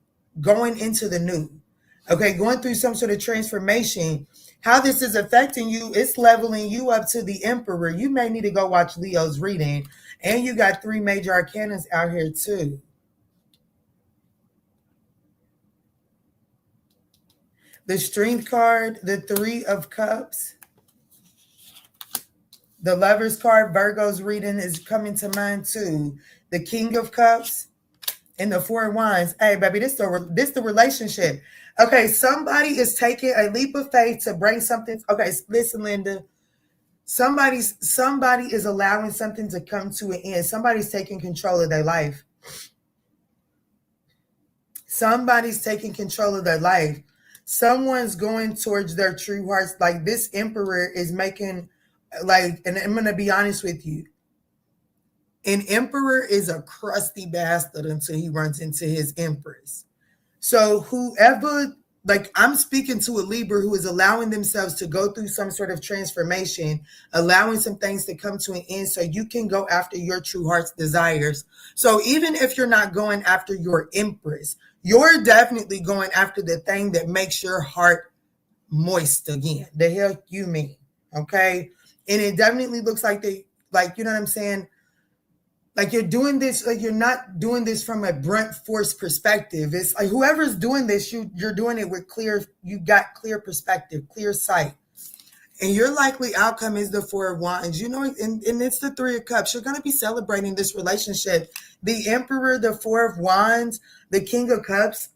Okay, going through some sort of transformation. How this is affecting you, it's leveling you up to the Emperor. You may need to go watch Leo's reading. And you got 3 major arcanas out here too. The Strength card, the 3 of Cups. The Lover's card, Virgo's reading is coming to mind too. The King of Cups In the Four of Wands. Hey, baby, this the relationship. Okay, somebody is taking a leap of faith to bring something. Okay, listen, Linda. Somebody is allowing something to come to an end. Somebody's taking control of their life. Somebody's taking control of their life. Someone's going towards their true hearts. Like this emperor is making, like, and I'm gonna be honest with you. An emperor is a crusty bastard until he runs into his empress. So whoever, like I'm speaking to a Libra who is allowing themselves to go through some sort of transformation, allowing some things to come to an end so you can go after your true heart's desires. So even if you're not going after your empress, you're definitely going after the thing that makes your heart moist again. The hell you mean? Okay. And it definitely looks like like, you know what I'm saying? Like you're doing this, like you're not doing this from a blunt force perspective. It's like whoever's doing this, you're doing it with you got clear perspective, clear sight. And your likely outcome is the Four of Wands. You know, and it's the Three of Cups. You're going to be celebrating this relationship. The Emperor, the Four of Wands, the King of Cups,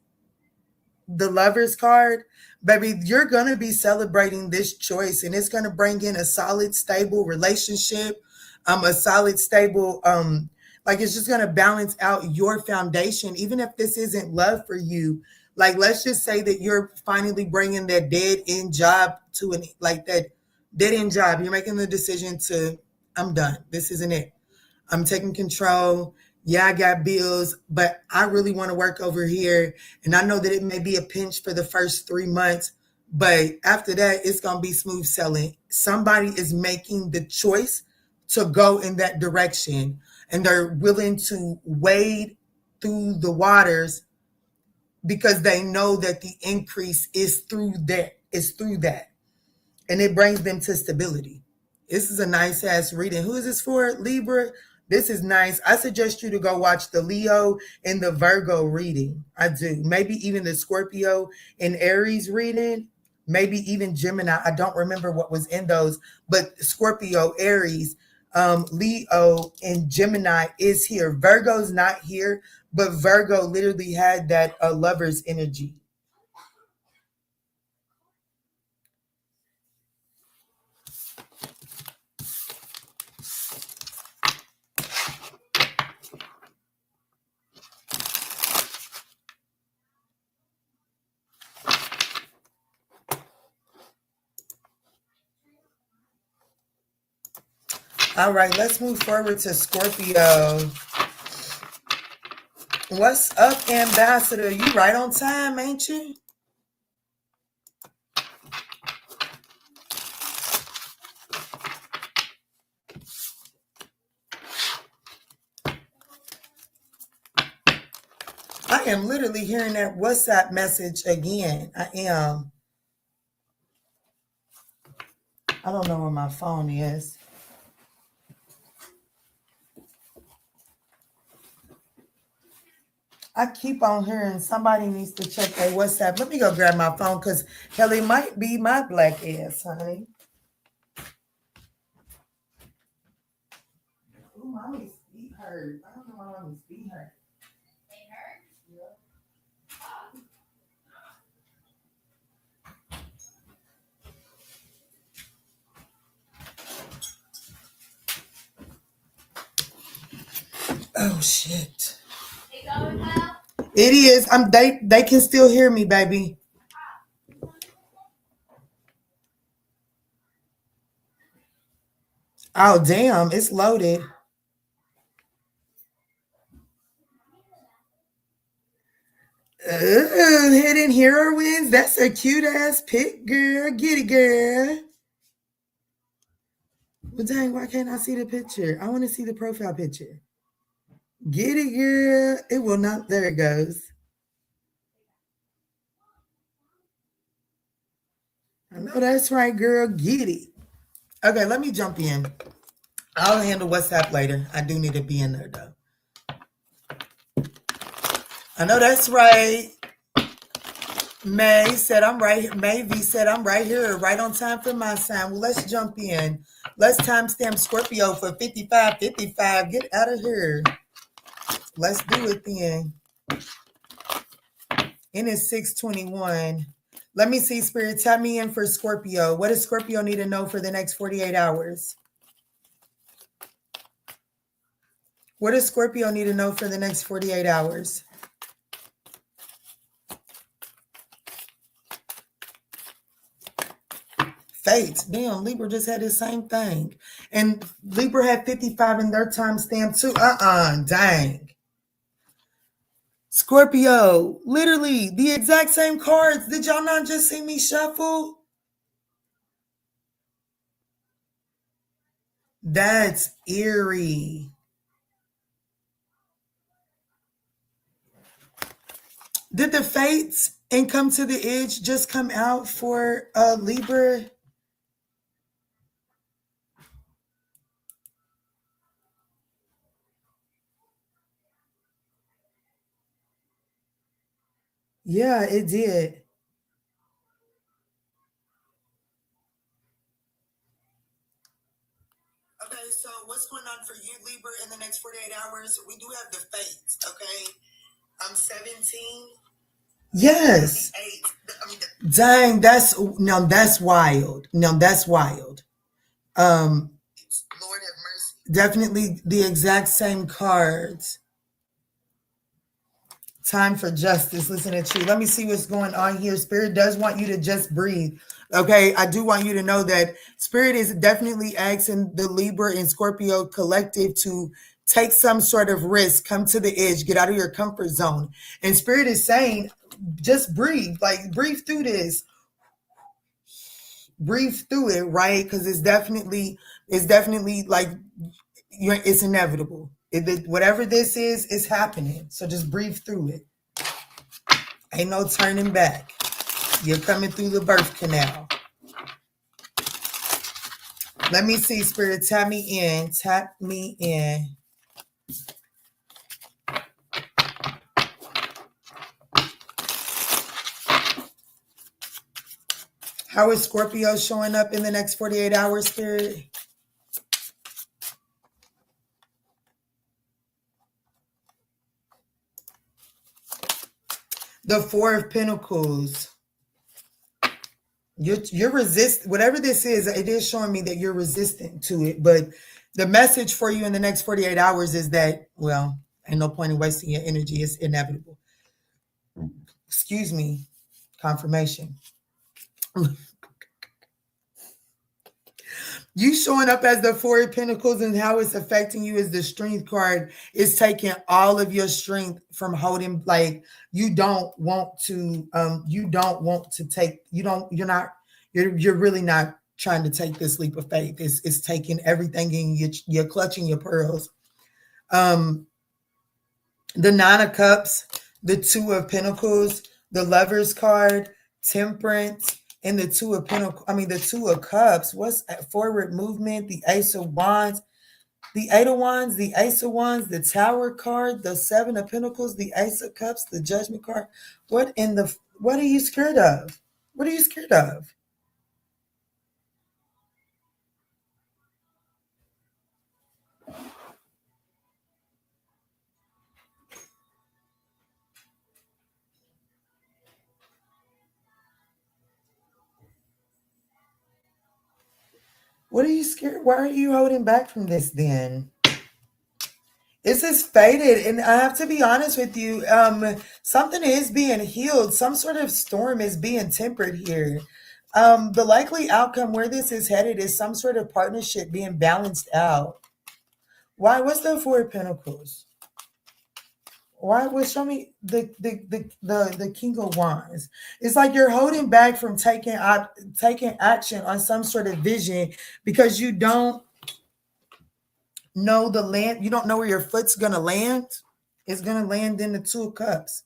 the Lover's card. Baby, you're going to be celebrating this choice. And it's going to bring in a solid, stable relationship. A solid, stable, like it's just going to balance out your foundation. Even if this isn't love for you, like let's just say that you're finally bringing that dead end job to that dead end job. You're making the decision to, I'm done. This isn't it. I'm taking control. Yeah, I got bills, but I really want to work over here. And I know that it may be a pinch for the first 3 months, but after that, it's going to be smooth sailing. Somebody is making the choice to go in that direction, and they're willing to wade through the waters because they know that the increase is through that. And it brings them to stability. This is a nice ass reading. Who is this for? Libra. This is nice. I suggest you to go watch the Leo and the Virgo reading. I do. Maybe even the Scorpio and Aries reading. Maybe even Gemini. I don't remember what was in those, but Scorpio, Aries, Leo, and Gemini is here. Virgo's not here, but Virgo literally had that lover's energy. All right, let's move forward to Scorpio. What's up, Ambassador? You right on time, ain't you? I am literally hearing that WhatsApp message again. I am. I don't know where my phone is. I keep on hearing somebody needs to check their WhatsApp. Let me go grab my phone because hell, it might be my black ass, honey. Ooh, mommy's feet hurt. I don't know why mommy's feet hurt. They hurt? Yeah. Oh shit. It is. They can still hear me, baby. Oh damn, it's loaded. Hidden heroines. That's a cute ass pic, girl. Get it, girl. Well, dang, why can't I see the picture? I want to see the profile picture. Get it, girl. It will not. There it goes. I know that's right, girl. Get it. Okay, let me jump in. I'll handle WhatsApp later. I do need to be in there, though. I know that's right. May said I'm right here. May V said I'm right here, right on time for my sign. Well, let's jump in. Let's timestamp Scorpio for 5555. Get out of here. Let's do it then. And it's 6:21. Let me see, Spirit. Tap me in for Scorpio. What does Scorpio need to know for the next 48 hours? What does Scorpio need to know for the next 48 hours? Fate. Damn, Libra just had the same thing. And Libra had 55 in their timestamp too. Dang. Scorpio, literally the exact same cards. Did y'all not just see me shuffle? That's eerie. Did the Fates and Come to the Edge just come out for Libra? Yeah, it did. Okay, so what's going on for you, Libra, in the next 48 hours? We do have the Fates, okay? I'm 17. Yes. Dang, that's wild. Now that's wild. Lord have mercy. Definitely the exact same cards. Time for justice. Listen to you. Let me see what's going on here. Spirit does want you to just breathe. Okay, I do want you to know that Spirit is definitely asking the Libra and Scorpio collective to take some sort of risk, come to the edge, get out of your comfort zone. And Spirit is saying, just breathe, like breathe through this, breathe through it, right? Because it's definitely like it's inevitable. Whatever this is happening. So just breathe through it. Ain't no turning back. You're coming through the birth canal. Let me see, Spirit. Tap me in. Tap me in. How is Scorpio showing up in the next 48 hours, Spirit? The Four of Pentacles. You're resist whatever this is. It is showing me that you're resistant to it, but the message for you in the next 48 hours is that, well, ain't no point in wasting your energy. It's inevitable. Excuse me. Confirmation. You showing up as the Four of Pentacles and how it's affecting you is the Strength card. It's taking all of your strength from holding, like you don't want to take, you're really not trying to take this leap of faith. It's taking everything and you're clutching your pearls. The Nine of Cups, the Two of Pentacles, the Lover's card, Temperance, and the Two of Pentacles. I mean, the Two of Cups. What's forward movement? The Ace of Wands, the Eight of Wands, the Ace of Wands, the Tower card, the Seven of Pentacles, the Ace of Cups, the Judgment card. What are you scared of? What are you scared of? What are you scared? Why are you holding back from this then? This is faded, and I have to be honest with you. Something is being healed. Some sort of storm is being tempered here. The likely outcome where this is headed is some sort of partnership being balanced out. Why? What's the Four of Pentacles? Why? Well, show me the King of Wands. It's like you're holding back from taking action on some sort of vision because you don't know the land. You don't know where your foot's gonna land. It's gonna land in the Two of Cups.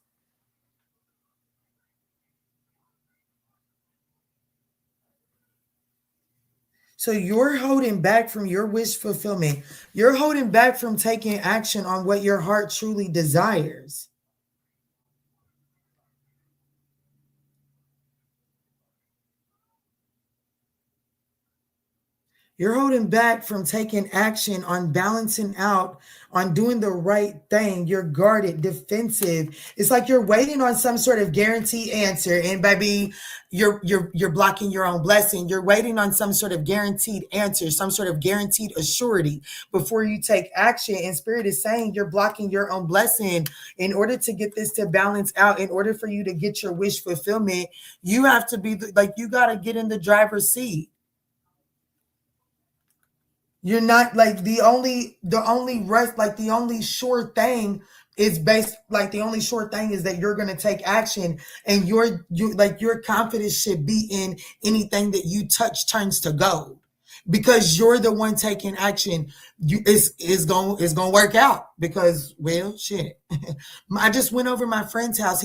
So you're holding back from your wish fulfillment. You're holding back from taking action on what your heart truly desires. You're holding back from taking action on balancing out, on doing the right thing. You're guarded, defensive. It's like you're waiting on some sort of guaranteed answer. And baby, you're blocking your own blessing. You're waiting on some sort of guaranteed answer, some sort of guaranteed assurity before you take action. And Spirit is saying you're blocking your own blessing. In order to get this to balance out, in order for you to get your wish fulfillment, you have to be like, you got to get in the driver's seat. You're not like the only rest, like the only sure thing is based, like the only sure thing is that you're going to take action, and your confidence should be in anything that you touch turns to gold, because you're the one taking action. It's going to work out, because, well, shit. I just went over my friend's house.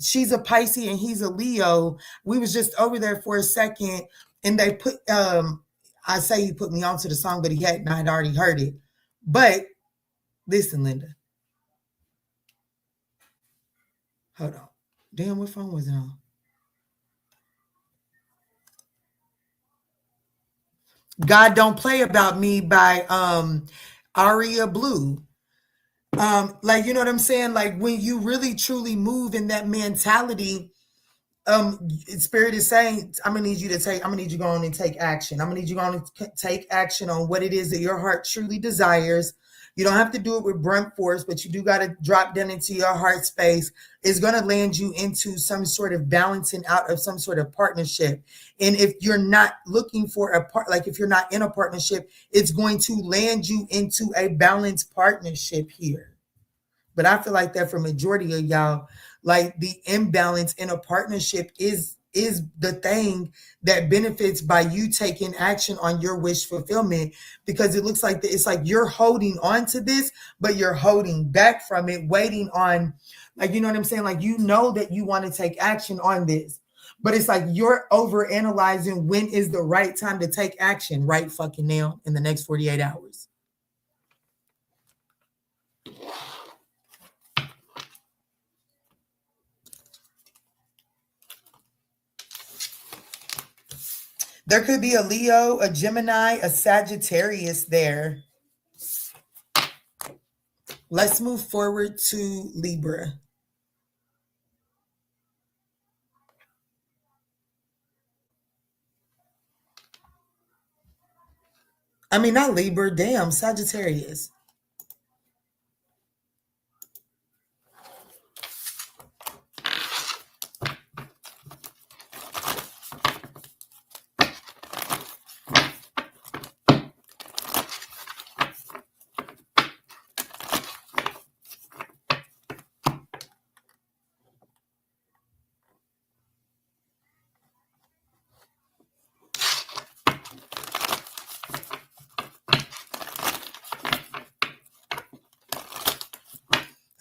She's a Pisces and he's a Leo. We was just over there for a second, and they put I say he put me onto the song, but he hadn't. I had already heard it. But listen, Linda. Hold on. Damn, what phone was it on? God Don't Play About Me by Aria Blue. Like, you know what I'm saying? Like, when you really truly move in that mentality, Spirit is saying, I'm gonna need you to go on and take action. I'm gonna need you to go on and take action on what it is that your heart truly desires. You don't have to do it with brunt force, but you do got to drop down into your heart space. It's going to land you into some sort of balancing out of some sort of partnership. And if you're not looking for if you're not in a partnership, it's going to land you into a balanced partnership here. But I feel like that for majority of y'all, like the imbalance in a partnership is the thing that benefits by you taking action on your wish fulfillment, because it looks like it's like you're holding on to this, but you're holding back from it, waiting on, like, you know what I'm saying? Like, you know that you want to take action on this, but it's like you're over analyzing when is the right time to take action right fucking now in the next 48 hours. There could be a Leo, a Gemini, a Sagittarius there. Let's move forward to Libra. I mean, not Libra, damn, Sagittarius.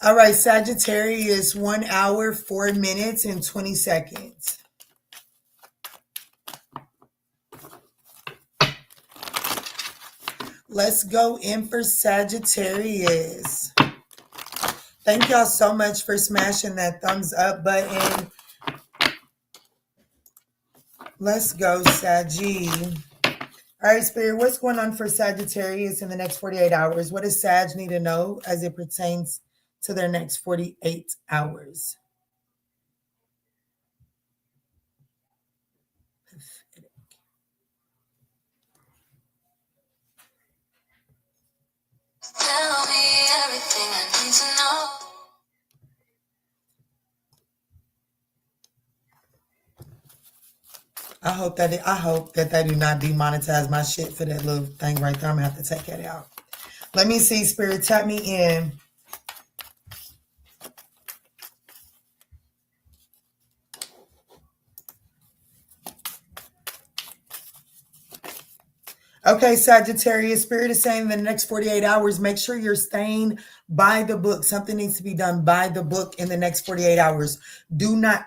All right, Sagittarius, 1 hour, 4 minutes, and 20 seconds. Let's go in for Sagittarius. Thank y'all so much for smashing that thumbs up button. Let's go, Saggy. All right, Spirit, what's going on for Sagittarius in the next 48 hours? What does Sag need to know as it pertains to their next 48 hours? Tell me everything I need to know. I hope that they do not demonetize my shit for that little thing right there. I'm gonna have to take that out. Let me see, Spirit, tap me in. Okay, Sagittarius, Spirit is saying in the next 48 hours, make sure you're staying by the book. Something needs to be done by the book in the next 48 hours. Do not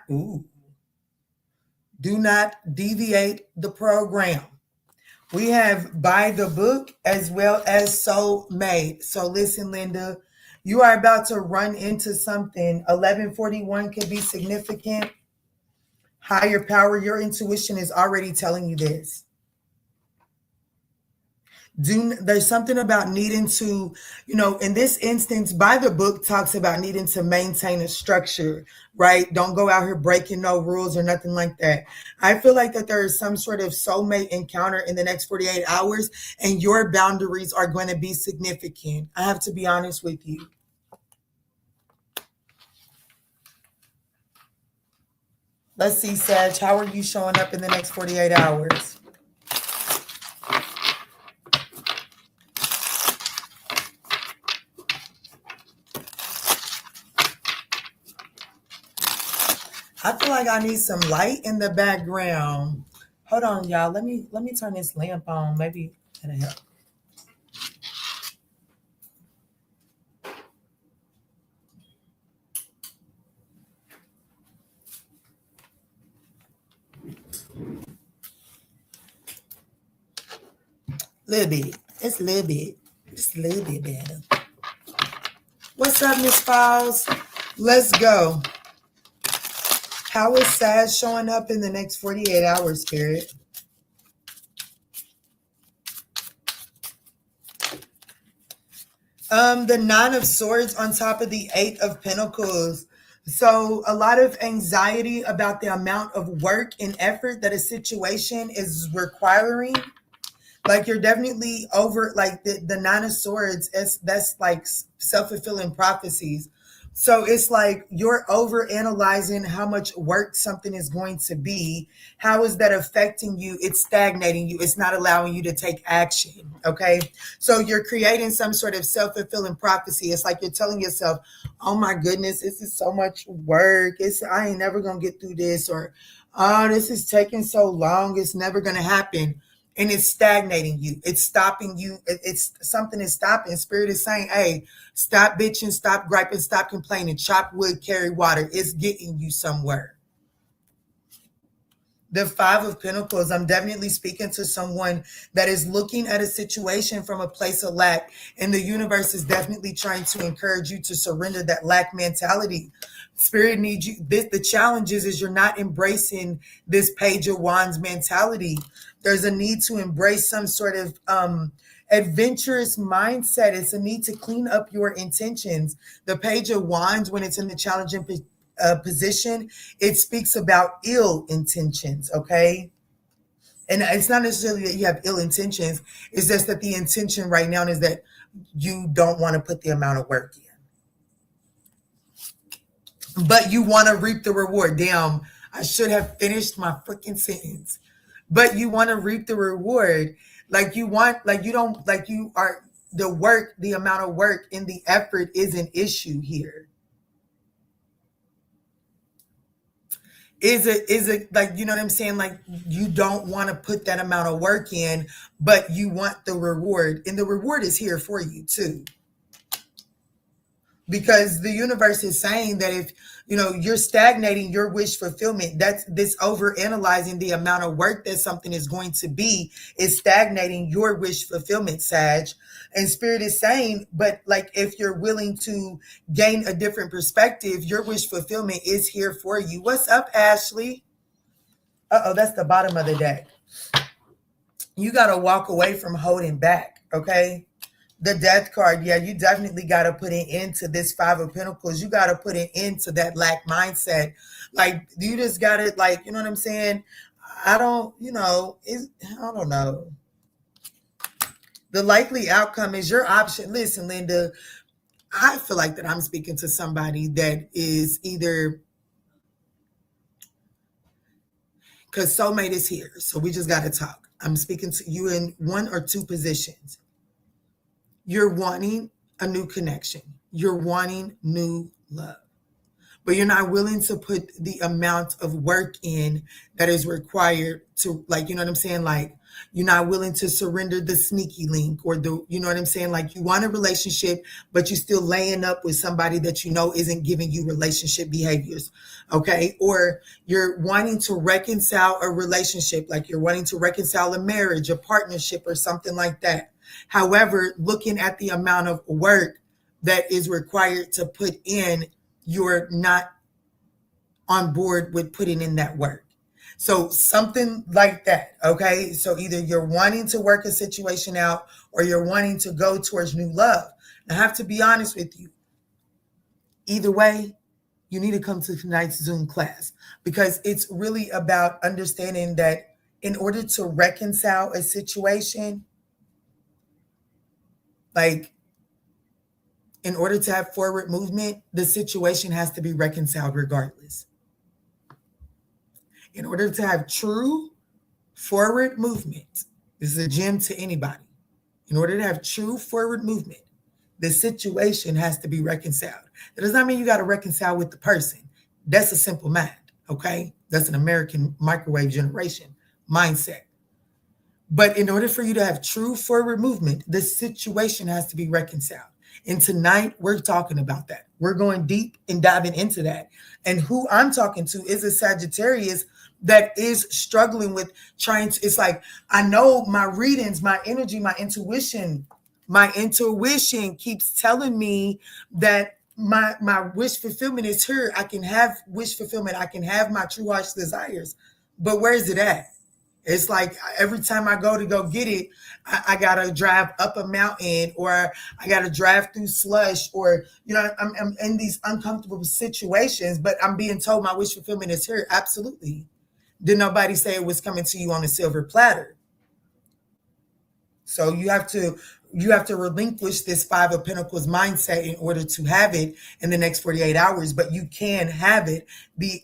deviate the program. We have by the book as well as soul made. So listen, Linda, you are about to run into something. 1141 could be significant. Higher power, your intuition is already telling you this. There's something about needing to, in this instance, by the book talks about needing to maintain a structure, right? Don't go out here breaking no rules or nothing like that. I feel like that there is some sort of soulmate encounter in the next 48 hours, and your boundaries are going to be significant. I have to be honest with you. Let's see, Sag, how are you showing up in the next 48 hours? I feel like I need some light in the background. Hold on, y'all. Let me turn this lamp on. Maybe that'll help. Little bit. It's a little bit. Just a little bit better. What's up, Miss Falls? Let's go. How is Sag showing up in the next 48 hours, Spirit? The Nine of Swords on top of the Eight of Pentacles. So a lot of anxiety about the amount of work and effort that a situation is requiring. Like you're definitely over, like the Nine of Swords, that's like self-fulfilling prophecies. So it's like you're over analyzing how much work something is going to be. How is that affecting you? It's stagnating you. It's not allowing you to take action. Okay. So you're creating some sort of self-fulfilling prophecy. It's like you're telling yourself, oh my goodness, this is so much work. I ain't never going to get through this, or, oh, this is taking so long. It's never going to happen. And it's stagnating you. It's stopping you. It's something is stopping. Spirit is saying, hey, stop bitching, stop griping, stop complaining. Chop wood, carry water. It's getting you somewhere. The Five of Pentacles, I'm definitely speaking to someone that is looking at a situation from a place of lack. And the universe is definitely trying to encourage you to surrender that lack mentality. Spirit needs you. The challenge is you're not embracing this Page of Wands mentality. There's a need to embrace some sort of adventurous mindset. It's a need to clean up your intentions. The Page of Wands, when it's in the challenging position, it speaks about ill intentions, okay? And it's not necessarily that you have ill intentions. It's just that the intention right now is that you don't want to put the amount of work in. But you want to reap the reward. Damn, I should have finished my freaking sentence. But you want to reap the reward. Like you want, like you don't, like you are, the work, the amount of work and the effort is an issue here. Is it like, you know what I'm saying? Like you don't want to put that amount of work in, but you want the reward, and the reward is here for you too. Because the universe is saying that if you're stagnating your wish fulfillment, that's this over analyzing the amount of work that something is going to be is stagnating your wish fulfillment, Sag. And Spirit is saying, but like if you're willing to gain a different perspective, your wish fulfillment is here for you. What's up, Ashley? That's the bottom of the deck. You got to walk away from holding back, okay? The Death card, yeah, you definitely got to put it into this Five of Pentacles. You got to put it into that lack mindset. Like, you just got to, like, you know what I'm saying? I don't know. The likely outcome is your option. Listen, Linda, I feel like that I'm speaking to somebody that is either, because soulmate is here, so we just got to talk. I'm speaking to you in one or two positions. You're wanting a new connection. You're wanting new love. But you're not willing to put the amount of work in that is required to, like, you know what I'm saying? Like, you're not willing to surrender the sneaky link or the, you know what I'm saying? Like, you want a relationship, but you're still laying up with somebody that you know isn't giving you relationship behaviors, okay? Or you're wanting to reconcile a relationship, like you're wanting to reconcile a marriage, a partnership, or something like that. However, looking at the amount of work that is required to put in, you're not on board with putting in that work. So something like that, okay? So either you're wanting to work a situation out or you're wanting to go towards new love. I have to be honest with you. Either way, you need to come to tonight's Zoom class because it's really about understanding that in order to reconcile a situation, like in order to have forward movement, the situation has to be reconciled regardless. In order to have true forward movement, this is a gem to anybody. In order to have true forward movement, the situation has to be reconciled. That does not mean you got to reconcile with the person. That's a simple mind, okay? That's an American microwave generation mindset. But in order for you to have true forward movement, the situation has to be reconciled. And tonight, we're talking about that. We're going deep and diving into that. And who I'm talking to is a Sagittarius that is struggling with trying to, it's like, I know my readings, my energy, my intuition keeps telling me that my wish fulfillment is here. I can have wish fulfillment. I can have my true heart's desires. But where is it at? It's like every time I go to go get it, I got to drive up a mountain or I got to drive through slush or, I'm in these uncomfortable situations, but I'm being told my wish fulfillment is here. Absolutely. Did nobody say it was coming to you on a silver platter? So you have to relinquish this Five of Pentacles mindset in order to have it in the next 48 hours, but you can have it. The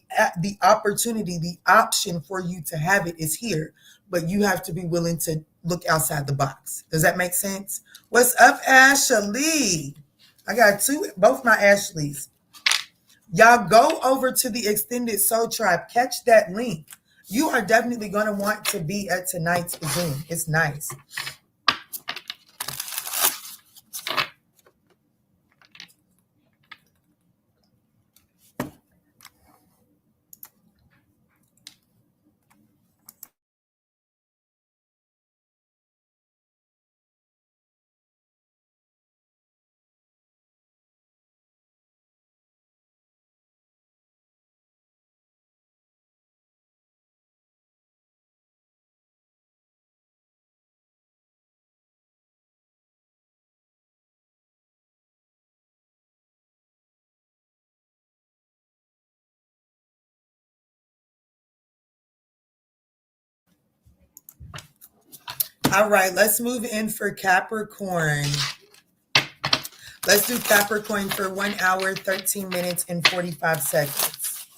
opportunity, the option for you to have it is here, but you have to be willing to look outside the box. Does that make sense? What's up, Ashley? I got both my Ashleys. Y'all go over to the Extended Soul Tribe. Catch that link. You are definitely going to want to be at tonight's Zoom. It's nice. All right, let's move in for Capricorn. Let's do Capricorn for 1 hour, 13 minutes, and 45 seconds.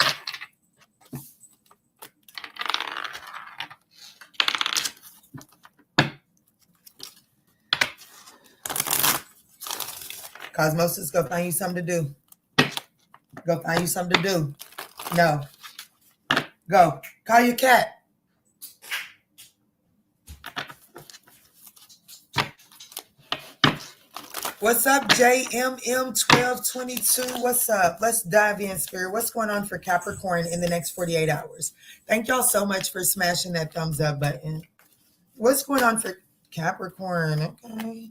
Cosmosis, go find you something to do. Go find you something to do. No. Go. Call your cat. What's up, JMM1222? What's up? Let's dive in, Spirit. What's going on for Capricorn in the next 48 hours? Thank y'all so much for smashing that thumbs up button. What's going on for Capricorn? Okay.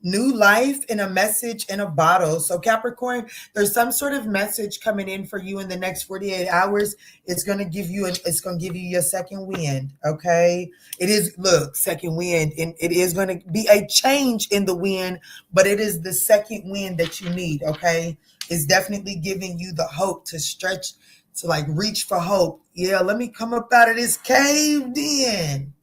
New life in a message in a bottle. So Capricorn, there's some sort of message coming in for you in the next 48 hours. It's going to give you your second wind. Okay. It is, look, second wind, and it is going to be a change in the wind, but it is the second wind that you need. Okay. It's definitely giving you the hope to stretch, to like reach for hope. Yeah. Let me come up out of this caved in.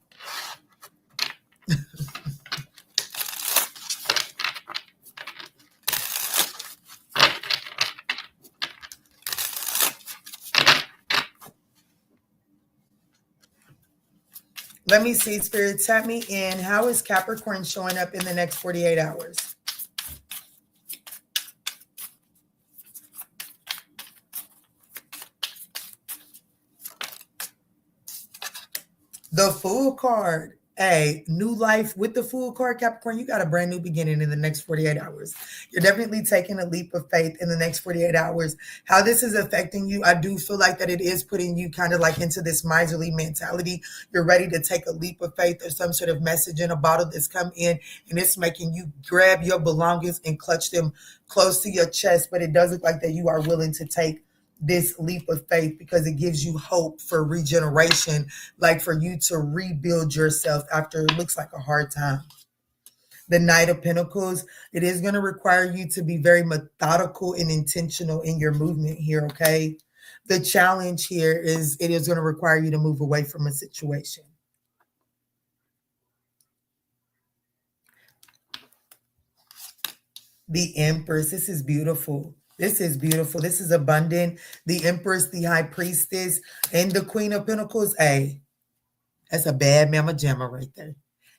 Let me see, Spirit, tap me in. How is Capricorn showing up in the next 48 hours? The Fool card. Hey, new life with the Fool card, Capricorn. You got a brand new beginning in the next 48 hours. You're definitely taking a leap of faith in the next 48 hours. How this is affecting you, I do feel like that it is putting you kind of like into this miserly mentality. You're ready to take a leap of faith. There's some sort of message in a bottle that's come in, and it's making you grab your belongings and clutch them close to your chest. But it does look like that you are willing to take this leap of faith because it gives you hope for regeneration, like for you to rebuild yourself after it looks like a hard time. The Knight of Pentacles, it is going to require you to be very methodical and intentional in your movement here, okay? The challenge here is it is going to require you to move away from a situation. The Empress, this is beautiful. This is beautiful. This is abundant. The Empress, the High Priestess, and the Queen of Pentacles. Hey, that's a bad mama jamma right there.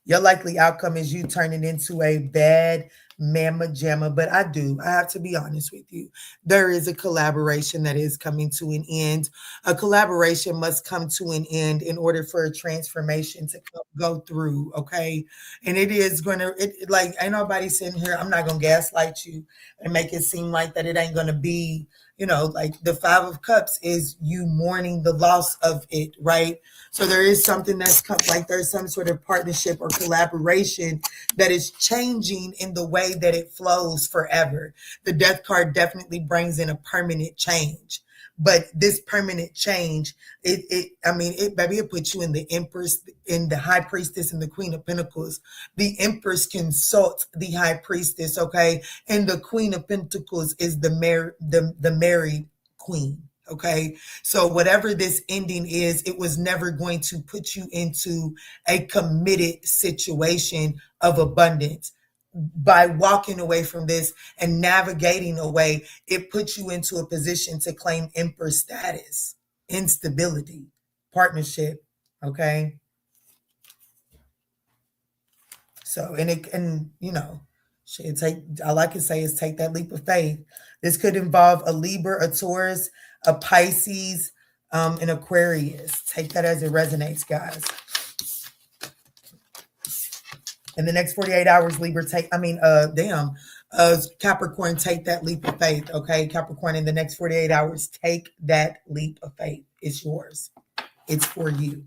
Your likely outcome is you turning into a bad mama jamma. But I have to be honest with you. There is a collaboration that is coming to an end. A collaboration must come to an end in order for a transformation to go through, okay? And it is going to, like, ain't nobody sitting here. I'm not going to gaslight you and make it seem like that it ain't going to be, you know, like the Five of Cups is you mourning the loss of it, right? So there is something that's like there's some sort of partnership or collaboration that is changing in the way that it flows forever. The Death card definitely brings in a permanent change. But this permanent change, baby, it puts you in the Empress, in the High Priestess, and the Queen of Pentacles. The Empress consults the High Priestess, okay? And the Queen of Pentacles is the married queen. Okay, so whatever this ending is, it was never going to put you into a committed situation of abundance. By walking away from this and navigating away, it puts you into a position to claim Empress status, instability, partnership. Okay. So, all I can say is take that leap of faith. This could involve a Libra, a Taurus, a Pisces, an Aquarius. Take that as it resonates, guys. In the next 48 hours, Libra, Capricorn, take that leap of faith, okay? Capricorn, in the next 48 hours, take that leap of faith. It's yours. It's for you.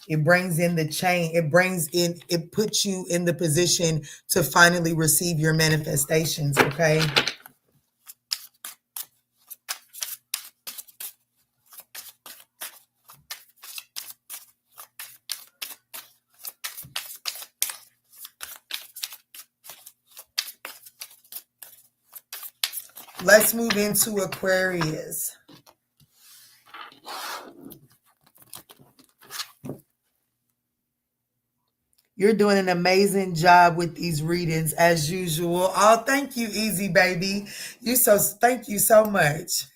It brings in the change. It puts you in the position to finally receive your manifestations, okay? Let's move into Aquarius. You're doing an amazing job with these readings as usual. Oh, thank you, Easy Baby. Thank you so much.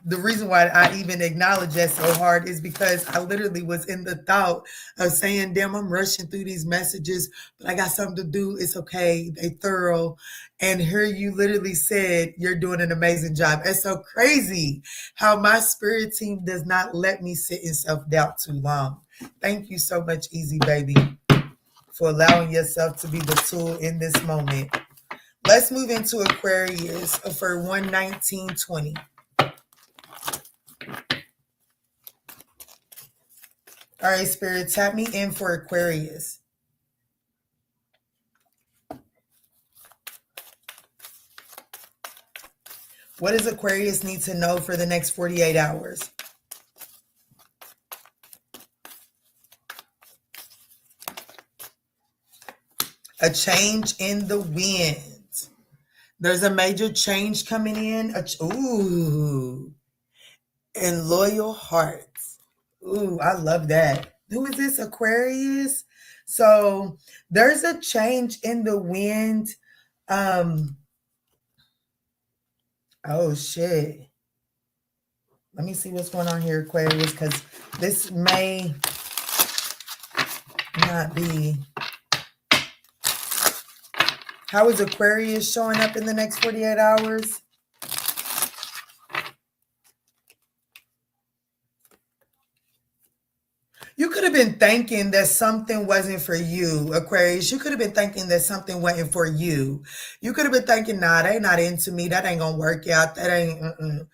The reason why I even acknowledge that so hard is because I literally was in the thought of saying, damn, I'm rushing through these messages, but I got something to do. It's okay. They thorough. And here you literally said, you're doing an amazing job. It's so crazy how my spirit team does not let me sit in self-doubt too long. Thank you so much, Easy Baby, for allowing yourself to be the tool in this moment. Let's move into Aquarius for 11920. All right, Spirit, tap me in for Aquarius. What does Aquarius need to know for the next 48 hours? A change in the wind. There's a major change coming in. And loyal hearts. Ooh, I love that. Who is this, Aquarius? So there's a change in the wind. Oh, shit. Let me see what's going on here, Aquarius, because this may not be. How is Aquarius showing up in the next 48 hours? You could have been thinking that something wasn't for you, Aquarius. You could have been thinking that something wasn't for you. You could have been thinking, nah, they not into me. That ain't going to work out. That ain't,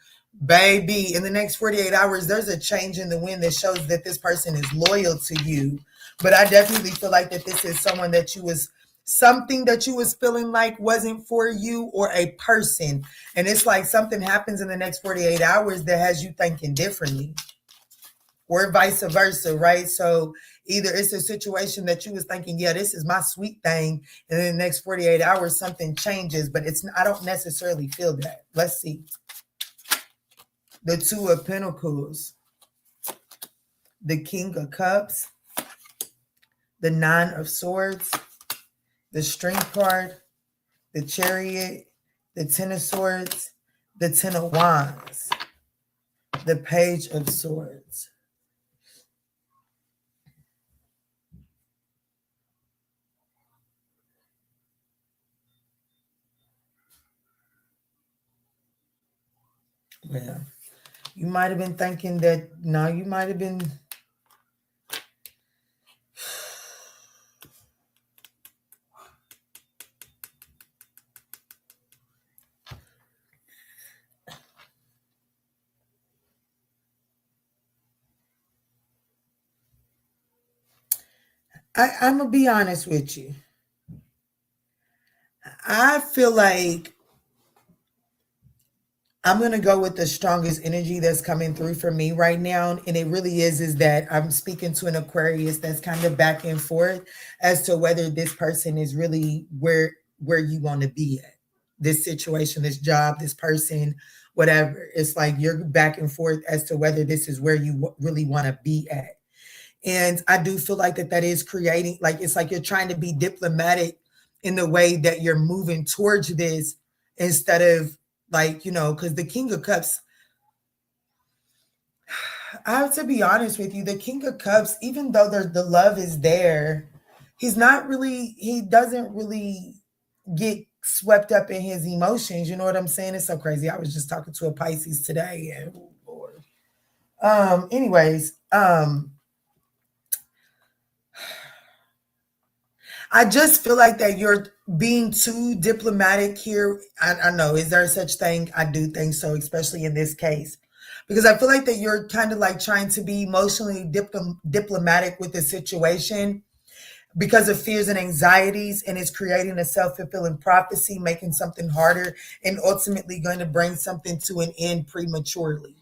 Baby, in the next 48 hours, there's a change in the wind that shows that this person is loyal to you. But I definitely feel like that this is someone that you was something that you was feeling like wasn't for you, or a person. And it's like something happens in the next 48 hours that has you thinking differently, or vice versa, right? So either it's a situation that you was thinking, yeah, this is my sweet thing, and in the next 48 hours something changes, but it's I don't necessarily feel that. Let's see. The Two of Pentacles, the King of Cups, the Nine of Swords, the Strength card, the Chariot, the Ten of Swords, the Ten of Wands, the Page of Swords. Yeah. You might have been thinking that, no, you might have been... I'm going to be honest with you. I feel like I'm going to go with the strongest energy that's coming through for me right now. And it really is that I'm speaking to an Aquarius that's kind of back and forth as to whether this person is really where you want to be at. This situation, this job, this person, whatever. It's like you're back and forth as to whether this is where you really want to be at. And I do feel like that is creating, like, it's like you're trying to be diplomatic in the way that you're moving towards this, instead of, like, because the King of Cups, I have to be honest with you, the King of Cups, even though the love is there, he doesn't really get swept up in his emotions. You know what I'm saying? It's so crazy. I was just talking to a Pisces today, and oh Lord. Anyways, I just feel like that you're being too diplomatic here. I know. Is there such thing? I do think so, especially in this case. Because I feel like that you're kind of like trying to be emotionally diplomatic with the situation because of fears and anxieties, and it's creating a self-fulfilling prophecy, making something harder, and ultimately going to bring something to an end prematurely.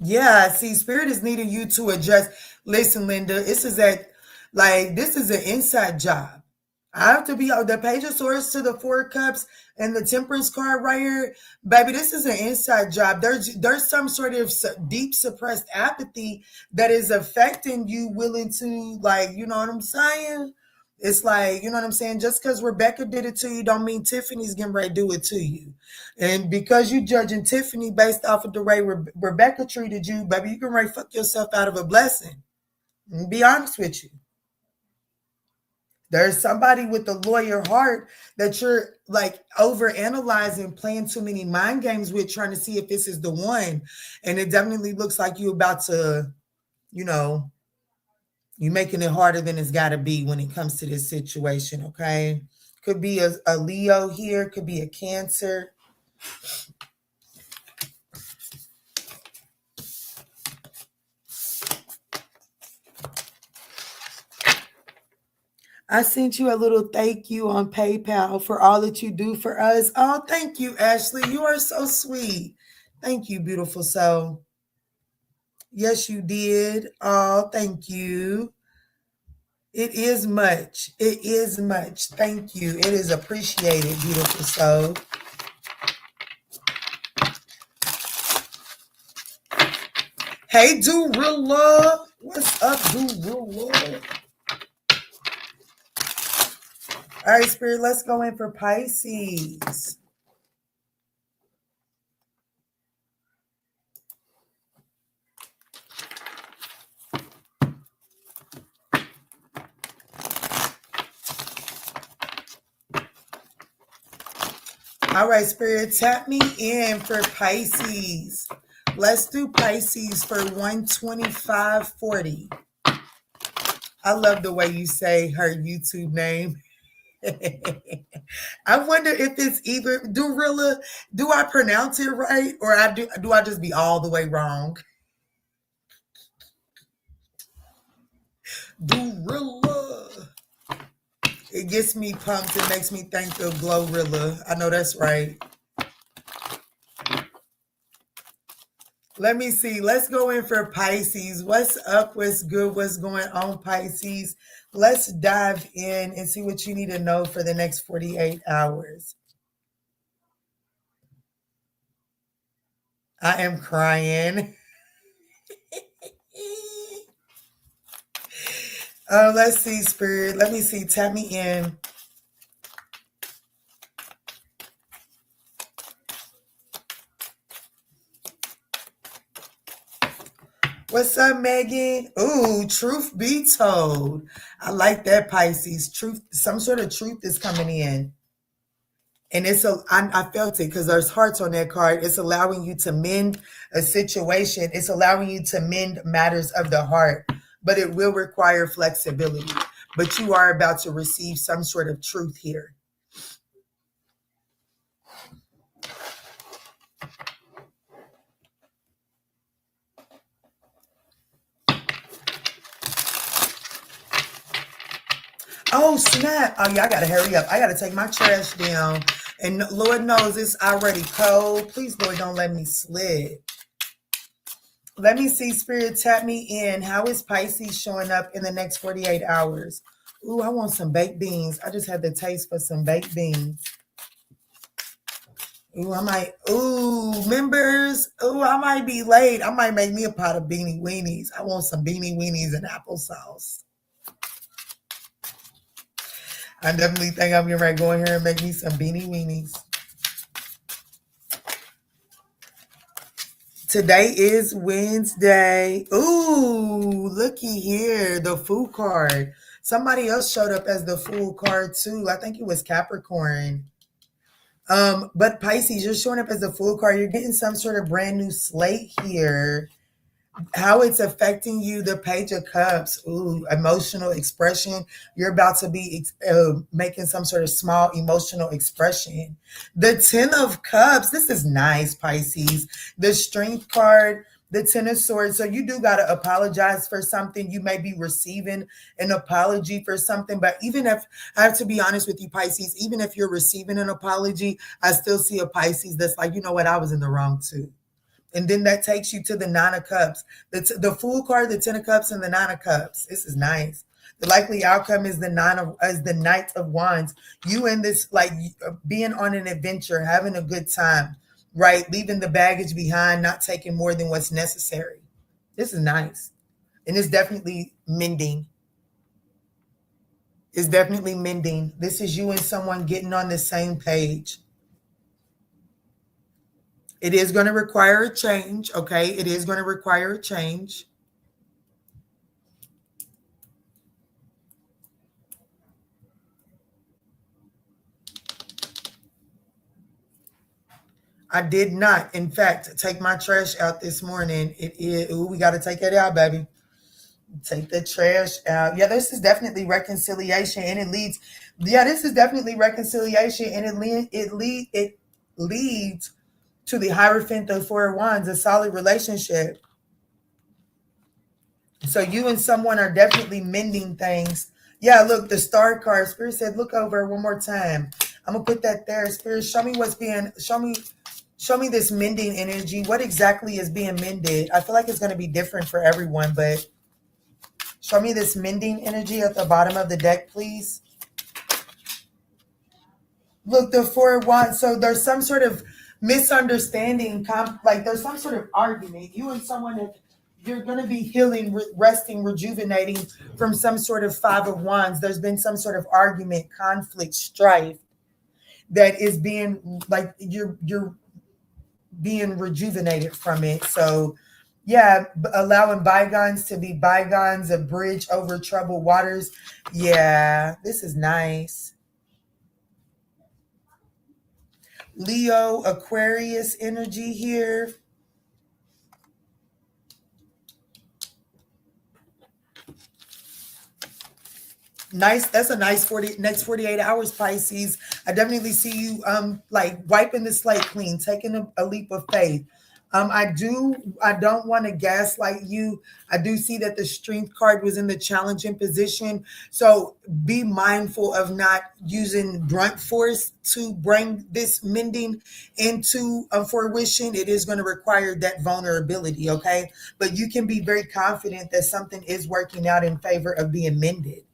Yeah, see, Spirit is needing you to adjust. Listen, Linda, this is an inside job. I have to be the Page of Swords to the Four of Cups and the Temperance card right here. Baby, this is an inside job. There's some sort of deep suppressed apathy that is affecting you, willing to, like, you know what I'm saying? It's like, you know what I'm saying? Just because Rebecca did it to you don't mean Tiffany's getting ready to do it to you. And because you judging Tiffany based off of the way Rebecca treated you, baby, you can ready to fuck yourself out of a blessing. And be honest with you. There's somebody with a lawyer heart that you're like over analyzing, playing too many mind games with, trying to see if this is the one. And it definitely looks like you're about to, you're making it harder than it's got to be when it comes to this situation, okay? Could be a Leo here, could be a Cancer. I sent you a little thank you on PayPal for all that you do for us. Oh, thank you, Ashley. You are so sweet. Thank you, beautiful soul. Yes, you did. Oh, thank you. It is much. It is much. Thank you. It is appreciated, beautiful soul. Hey, Durilla. What's up, Durilla? All right, Spirit, let's go in for Pisces. All right, Spirit, tap me in for Pisces. Let's do Pisces for 125.40. I love the way you say her YouTube name. I wonder if it's either Durilla. Do I pronounce it right, or do I just be all the way wrong? Durilla. It gets me pumped. It makes me think of Glorilla. I know that's right. Let me see. Let's go in for Pisces. What's up? What's good? What's going on, Pisces? Let's dive in and see what you need to know for the next 48 hours. I am crying. Let's see, Spirit. Let me see. Tap me in. What's up, Megan? Ooh, truth be told. I like that, Pisces. Truth, some sort of truth is coming in. And I felt it because there's hearts on that card. It's allowing you to mend a situation. It's allowing you to mend matters of the heart, but it will require flexibility. But you are about to receive some sort of truth here. Oh, snap. Oh, yeah, I got to hurry up. I got to take my trash down. And Lord knows it's already cold. Please, Lord, don't let me slip. Let me see, Spirit, tap me in. How is Pisces showing up in the next 48 hours? Ooh, I want some baked beans. I just had the taste for some baked beans. Members. Ooh, I might be late. I might make me a pot of beanie weenies. I want some beanie weenies and applesauce. I definitely think I'm getting ready to go in here and make me some beanie weenies. Today is Wednesday. Ooh, looky here, the Fool card. Somebody else showed up as the Fool card too. I think it was Capricorn. But Pisces, you're showing up as the Fool card. You're getting some sort of brand new slate here. How it's affecting you, the Page of Cups. Ooh, emotional expression. You're about to be making some sort of small emotional expression. The Ten of Cups. This is nice, Pisces. The Strength card. The Ten of Swords. So you do got to apologize for something. You may be receiving an apology for something. But even if, I have to be honest with you, Pisces, even if you're receiving an apology, I still see a Pisces that's like, you know what, I was in the wrong too. And then that takes you to the Nine of Cups. The Fool card, the Ten of Cups, and the Nine of Cups. This is nice. The likely outcome is the Knight of Wands. You in this, like, being on an adventure, having a good time, right? Leaving the baggage behind, not taking more than what's necessary. This is nice. And it's definitely mending. It's definitely mending. This is you and someone getting on the same page. It is going to require a change, okay? It is going to require a change. I did not, in fact, take my trash out this morning. We got to take it out, baby. Take the trash out. Yeah, this is definitely reconciliation, and it leads. Yeah, this is definitely reconciliation, and it leads to the Hierophant of Four of Wands, a solid relationship. So you and someone are definitely mending things. Yeah, look, the Star card. Spirit said, look over one more time. I'm gonna put that there. Spirit, show me show me this mending energy. What exactly is being mended? I feel like it's gonna be different for everyone, but show me this mending energy at the bottom of the deck, please. Look, the Four of Wands. So there's some sort of misunderstanding, like there's some sort of argument. You and someone, you're going to be healing, resting, rejuvenating from some sort of Five of Wands. There's been some sort of argument, conflict, strife that is being, like, you're being rejuvenated from it. So yeah, allowing bygones to be bygones, a bridge over troubled waters. Yeah, this is nice. Leo, Aquarius energy here. Nice. That's a nice 40 next 48 hours, Pisces. I definitely see you like wiping the slate clean, taking a leap of faith. I don't want to gaslight you. I do see that the strength card was in the challenging position. So be mindful of not using brunt force to bring this mending into fruition. It is going to require that vulnerability, okay? But you can be very confident that something is working out in favor of being mended.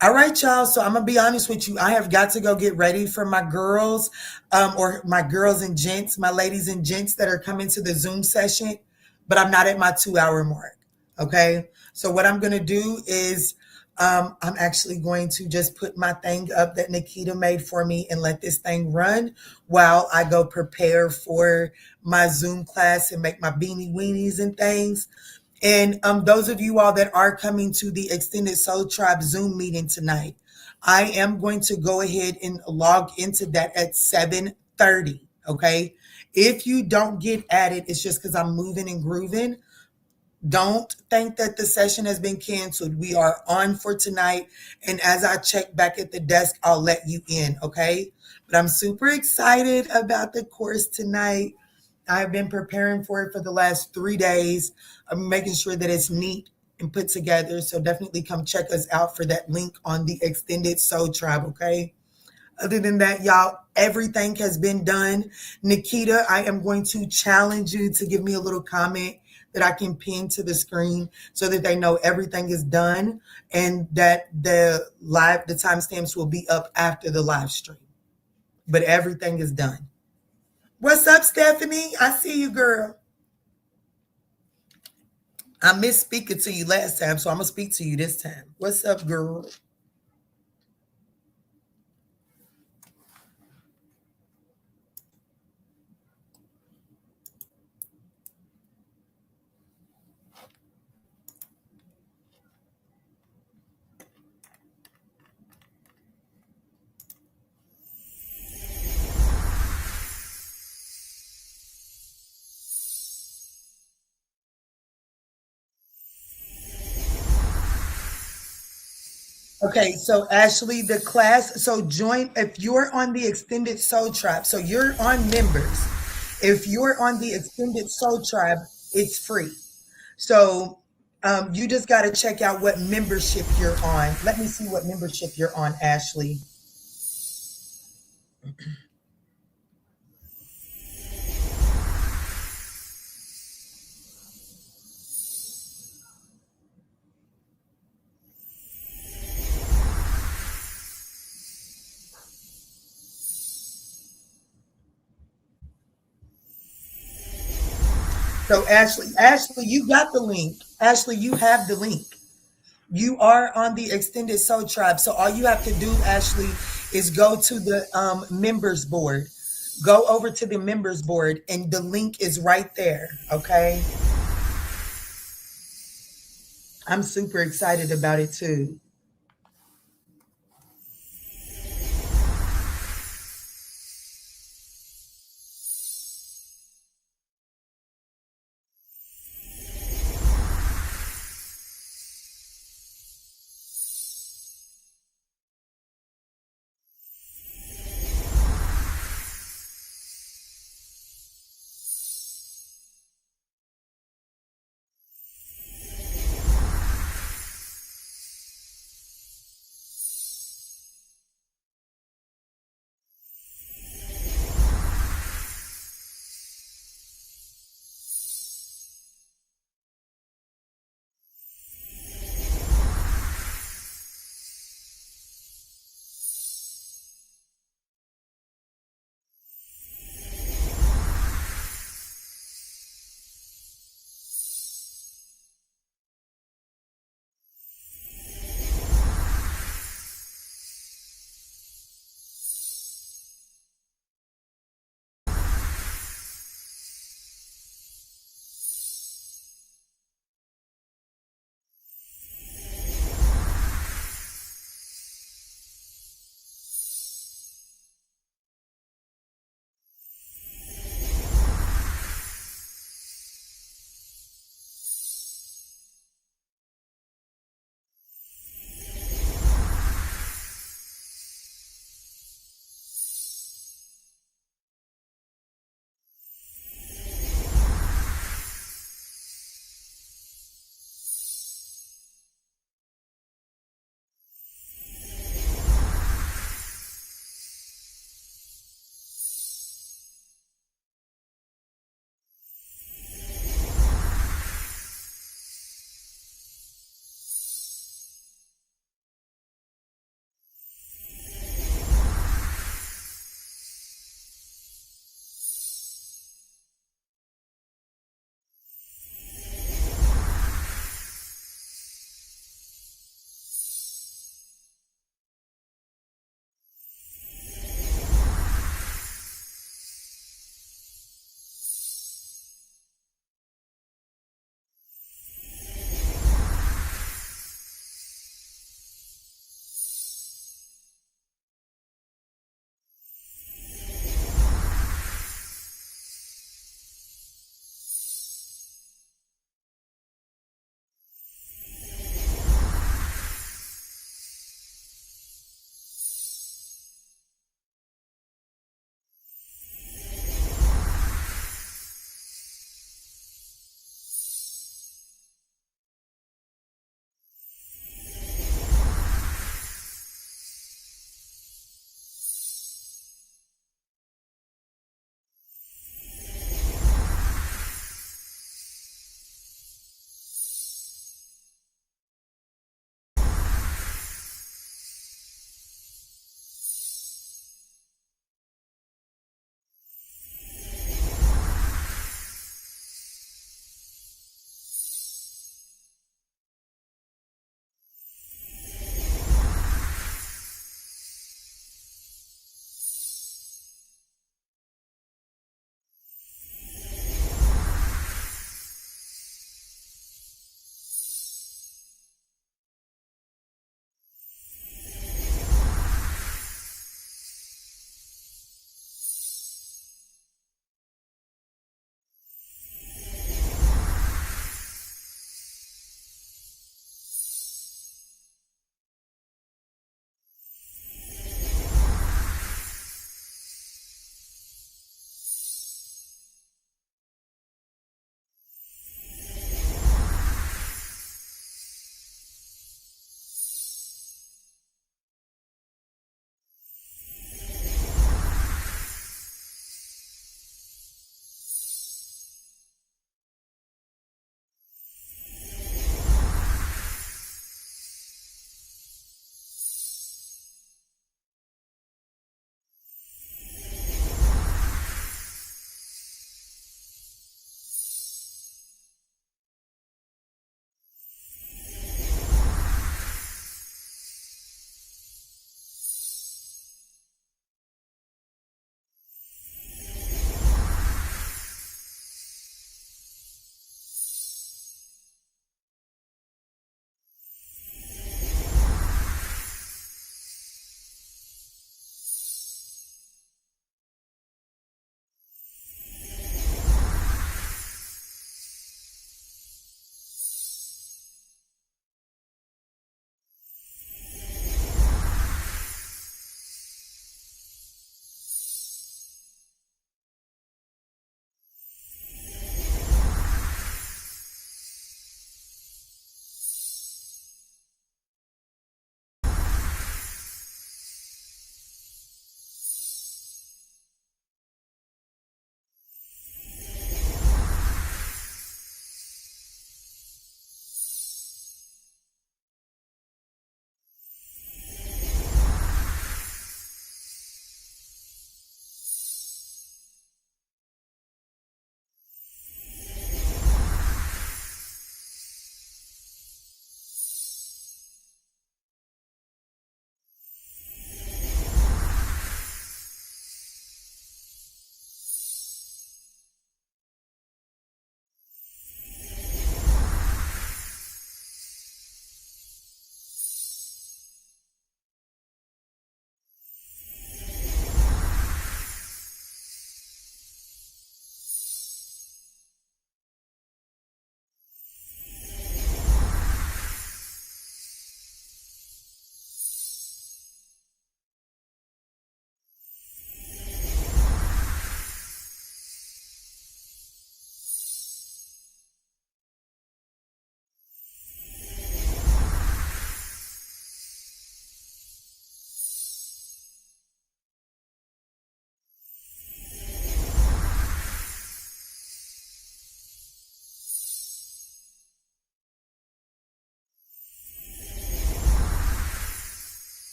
All right, y'all. So I'm gonna be honest with you. I have got to go get ready for my girls, or my girls and gents, my ladies and gents that are coming to the Zoom session, but I'm not at my 2 hour mark. Okay. So what I'm gonna do is I'm actually going to just put my thing up that Nikita made for me and let this thing run while I go prepare for my Zoom class and make my beanie weenies and things. And those of you all that are coming to the Extended Soul Tribe Zoom meeting tonight, I am going to go ahead and log into that at 7:30. Okay. If you don't get added, it's just because I'm moving and grooving. Don't think that the session has been canceled. We are on for tonight. And as I check back at the desk, I'll let you in. Okay. But I'm super excited about the course tonight. I've been preparing for it for the last 3 days. I'm making sure that it's neat and put together. So definitely come check us out for that link on the Extended Soul Tribe, okay? Other than that, y'all, everything has been done. Nikita, I am going to challenge you to give me a little comment that I can pin to the screen so that they know everything is done and that the timestamps will be up after the live stream. But everything is done. What's up, Stephanie? I see you, girl. I missed speaking to you last time, so I'm going to speak to you this time. What's up, girl? Okay, so Ashley, the class, so join if you're on the Extended Soul Tribe. So you're on members. If you're on the Extended Soul Tribe, it's free. So you just got to check out what membership you're on. Let me see what membership you're on, Ashley. So Ashley, you got the link. Ashley, you have the link. You are on the Extended Soul Tribe. So all you have to do, Ashley, is go to the members board. Go over to the members board, and the link is right there. Okay. I'm super excited about it too.